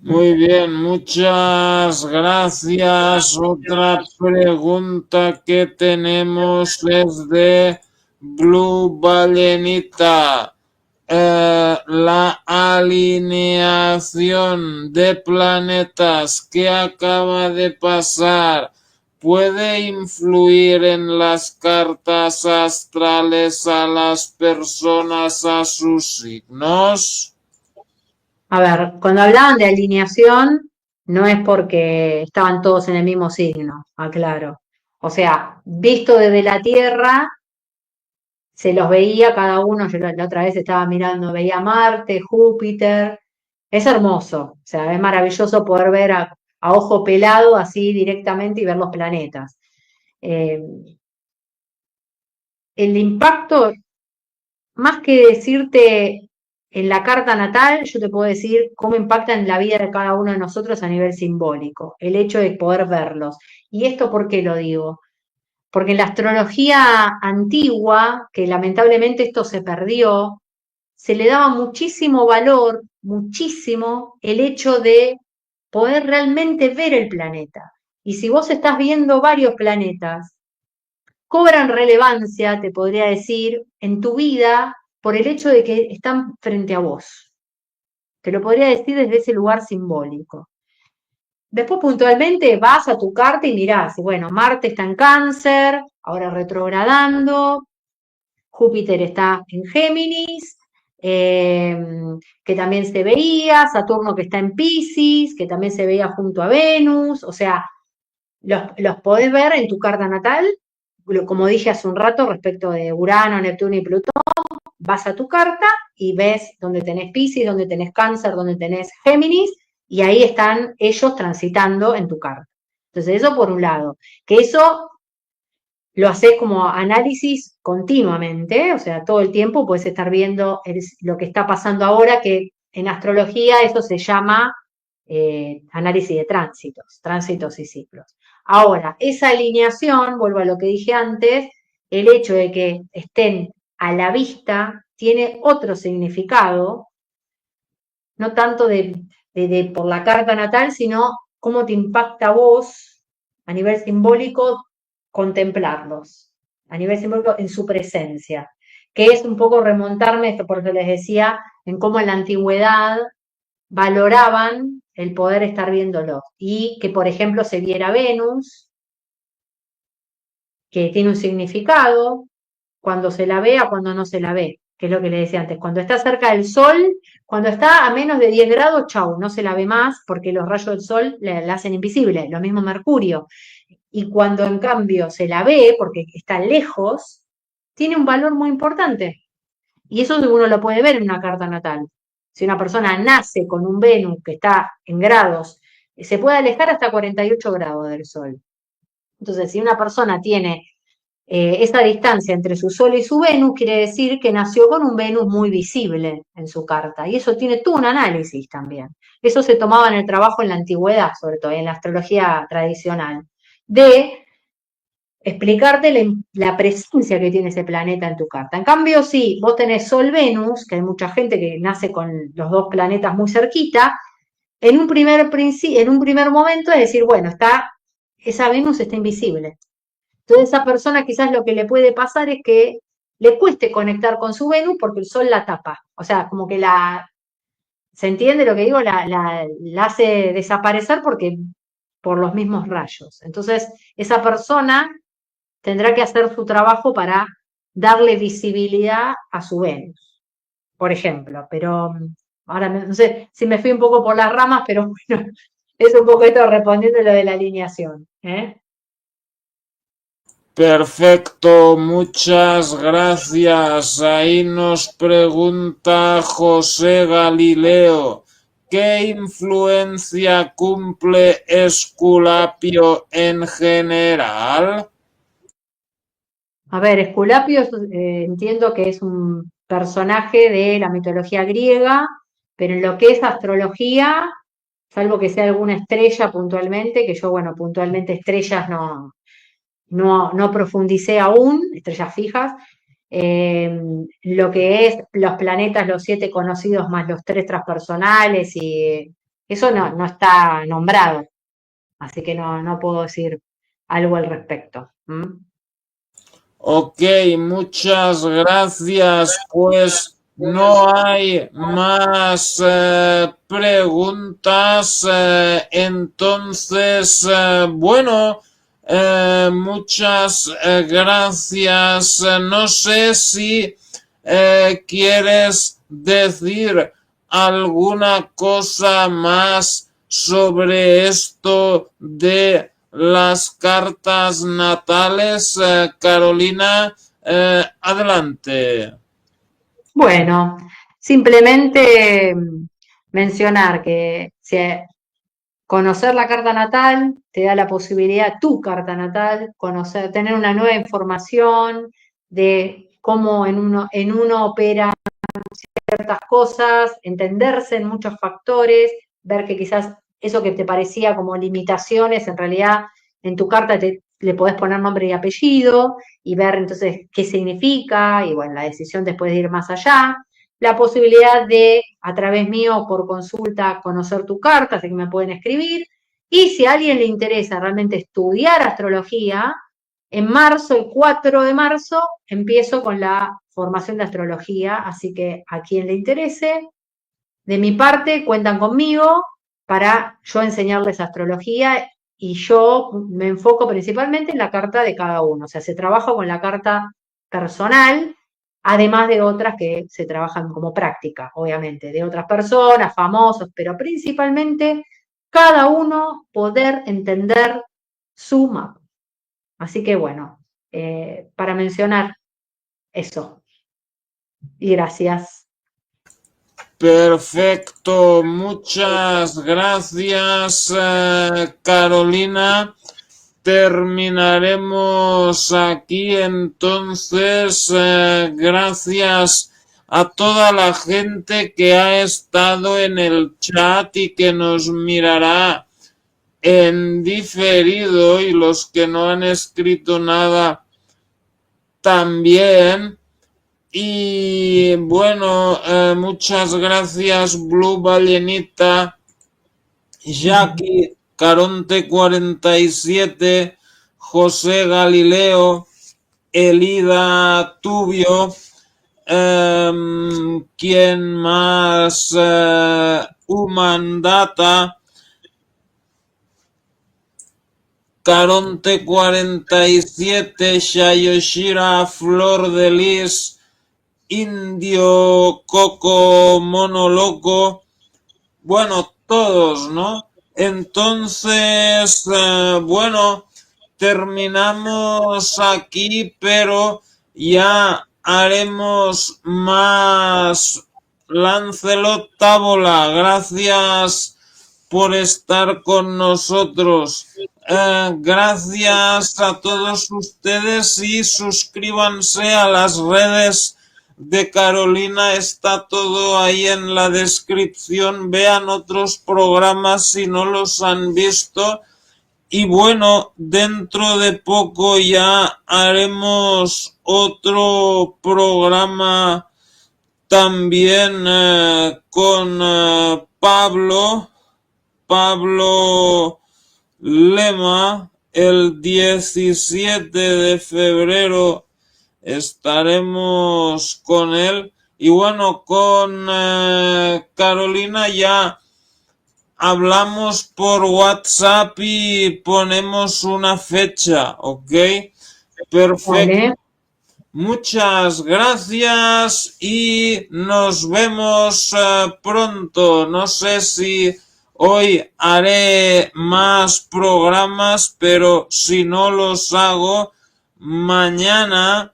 Muy bien, muchas gracias. Otra pregunta que tenemos es de Blue Balenita. La alineación de planetas que acaba de pasar puede influir en las cartas astrales a las personas, a sus signos. A ver, cuando hablaban de alineación, no es porque estaban todos en el mismo signo, aclaro. O sea, visto desde la Tierra, se los veía cada uno, yo la otra vez estaba mirando, veía Marte, Júpiter, es hermoso, o sea, es maravilloso poder ver a ojo pelado así directamente y ver los planetas. Eh, el impacto, más que decirte en la carta natal, yo te puedo decir cómo impacta en la vida de cada uno de nosotros a nivel simbólico, el hecho de poder verlos. ¿Y esto por qué lo digo? Porque en la astrología antigua, que lamentablemente esto se perdió, se le daba muchísimo valor, muchísimo, el hecho de poder realmente ver el planeta. Y si vos estás viendo varios planetas, cobran relevancia, te podría decir, en tu vida por el hecho de que están frente a vos. Te lo podría decir desde ese lugar simbólico. Después puntualmente vas a tu carta y mirás, bueno, Marte está en Cáncer, ahora retrogradando, Júpiter está en Géminis, que también se veía, Saturno que está en Piscis, que también se veía junto a Venus, o sea, los podés ver en tu carta natal, como dije hace un rato respecto de Urano, Neptuno y Plutón, vas a tu carta y ves dónde tenés Piscis, dónde tenés Cáncer, dónde tenés Géminis, y ahí están ellos transitando en tu carta. Entonces, eso por un lado, que eso lo haces como análisis continuamente, o sea, todo el tiempo puedes estar viendo lo que está pasando ahora, que en astrología eso se llama análisis de tránsitos y ciclos. Ahora, esa alineación, vuelvo a lo que dije antes, el hecho de que estén a la vista tiene otro significado, no tanto por la carta natal, sino cómo te impacta a vos a nivel simbólico contemplarlos, a nivel simbólico en su presencia, que es un poco remontarme, esto porque les decía, en cómo en la antigüedad valoraban el poder estar viéndolos y que, por ejemplo, se viera Venus, que tiene un significado, cuando se la ve a cuando no se la ve, que es lo que le decía antes. Cuando está cerca del sol, cuando está a menos de 10 grados, chau, no se la ve más porque los rayos del sol la hacen invisible, lo mismo Mercurio. Y cuando en cambio se la ve, porque está lejos, tiene un valor muy importante. Y eso uno lo puede ver en una carta natal. Si una persona nace con un Venus que está en grados, se puede alejar hasta 48 grados del Sol. Entonces, si una persona tiene esa distancia entre su Sol y su Venus, quiere decir que nació con un Venus muy visible en su carta. Y eso tiene todo un análisis también. Eso se tomaba en el trabajo en la antigüedad, sobre todo en la astrología tradicional, de explicarte la presencia que tiene ese planeta en tu carta. En cambio, si vos tenés Sol-Venus, que hay mucha gente que nace con los dos planetas muy cerquita, en un primer momento es decir, bueno, esa Venus está invisible. Entonces esa persona quizás lo que le puede pasar es que le cueste conectar con su Venus porque el Sol la tapa. O sea, como que ¿se entiende lo que digo? La hace desaparecer por los mismos rayos. Entonces, esa persona tendrá que hacer su trabajo para darle visibilidad a su Venus, por ejemplo. Pero ahora no sé si me fui un poco por las ramas, pero bueno, es un poco esto respondiendo a lo de la alineación. Perfecto, muchas gracias. Ahí nos pregunta José Galileo, ¿qué influencia cumple Esculapio en general? A ver, Esculapio entiendo que es un personaje de la mitología griega, pero en lo que es astrología, salvo que sea alguna estrella puntualmente, que yo, bueno, puntualmente estrellas no profundicé aún, estrellas fijas, lo que es los planetas, los 7 conocidos más los 3 transpersonales, y eso no está nombrado, así que no puedo decir algo al respecto. Ok, muchas gracias. Pues no hay más preguntas. Entonces, bueno, muchas gracias. No sé si quieres decir alguna cosa más sobre esto de las cartas natales. Carolina, adelante. Bueno, simplemente mencionar que conocer la carta natal te da la posibilidad, tu carta natal, tener una nueva información de cómo en uno opera ciertas cosas, entenderse en muchos factores, ver que quizás eso que te parecía como limitaciones, en realidad en tu carta le podés poner nombre y apellido y ver entonces qué significa y bueno, la decisión después de ir más allá. La posibilidad de, a través mío, por consulta, conocer tu carta, así que me pueden escribir. Y si a alguien le interesa realmente estudiar astrología, en marzo, el 4 de marzo, empiezo con la formación de astrología, así que a quien le interese, de mi parte, cuentan conmigo para yo enseñarles astrología y yo me enfoco principalmente en la carta de cada uno, o sea, se trabaja con la carta personal, además de otras que se trabajan como práctica, obviamente, de otras personas, famosos, pero principalmente cada uno poder entender su mapa. Así que bueno, para mencionar eso. Y gracias. Perfecto, muchas gracias, Carolina. Terminaremos aquí entonces. Gracias a toda la gente que ha estado en el chat y que nos mirará en diferido y los que no han escrito nada también. Y bueno, muchas gracias Blue Ballenita, Jackie, Caronte 47, José Galileo, Elida Tubio, ¿quién más? Human Data, Caronte 47, Shayoshira, Flor de Lis, Indio, Coco, Mono Loco, bueno, todos, ¿no? Entonces, bueno, terminamos aquí, pero ya haremos más. Lancelot Tábola, gracias por estar con nosotros. Gracias a todos ustedes y suscríbanse a las redes de Carolina, está todo ahí en la descripción. Vean otros programas si no los han visto. Y bueno, dentro de poco ya haremos otro programa también con Pablo Lema, el 17 de febrero estaremos con él. Y bueno, con Carolina ya hablamos por WhatsApp y ponemos una fecha, ¿ok? Perfecto. Vale. Muchas gracias y nos vemos pronto. No sé si hoy haré más programas, pero si no los hago, mañana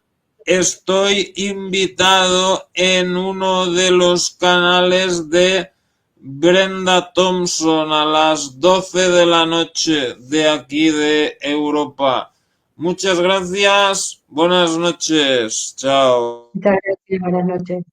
estoy invitado en uno de los canales de Brenda Thompson a las 12 de la noche de aquí de Europa. Muchas gracias, buenas noches, chao. Muchas gracias, buenas noches.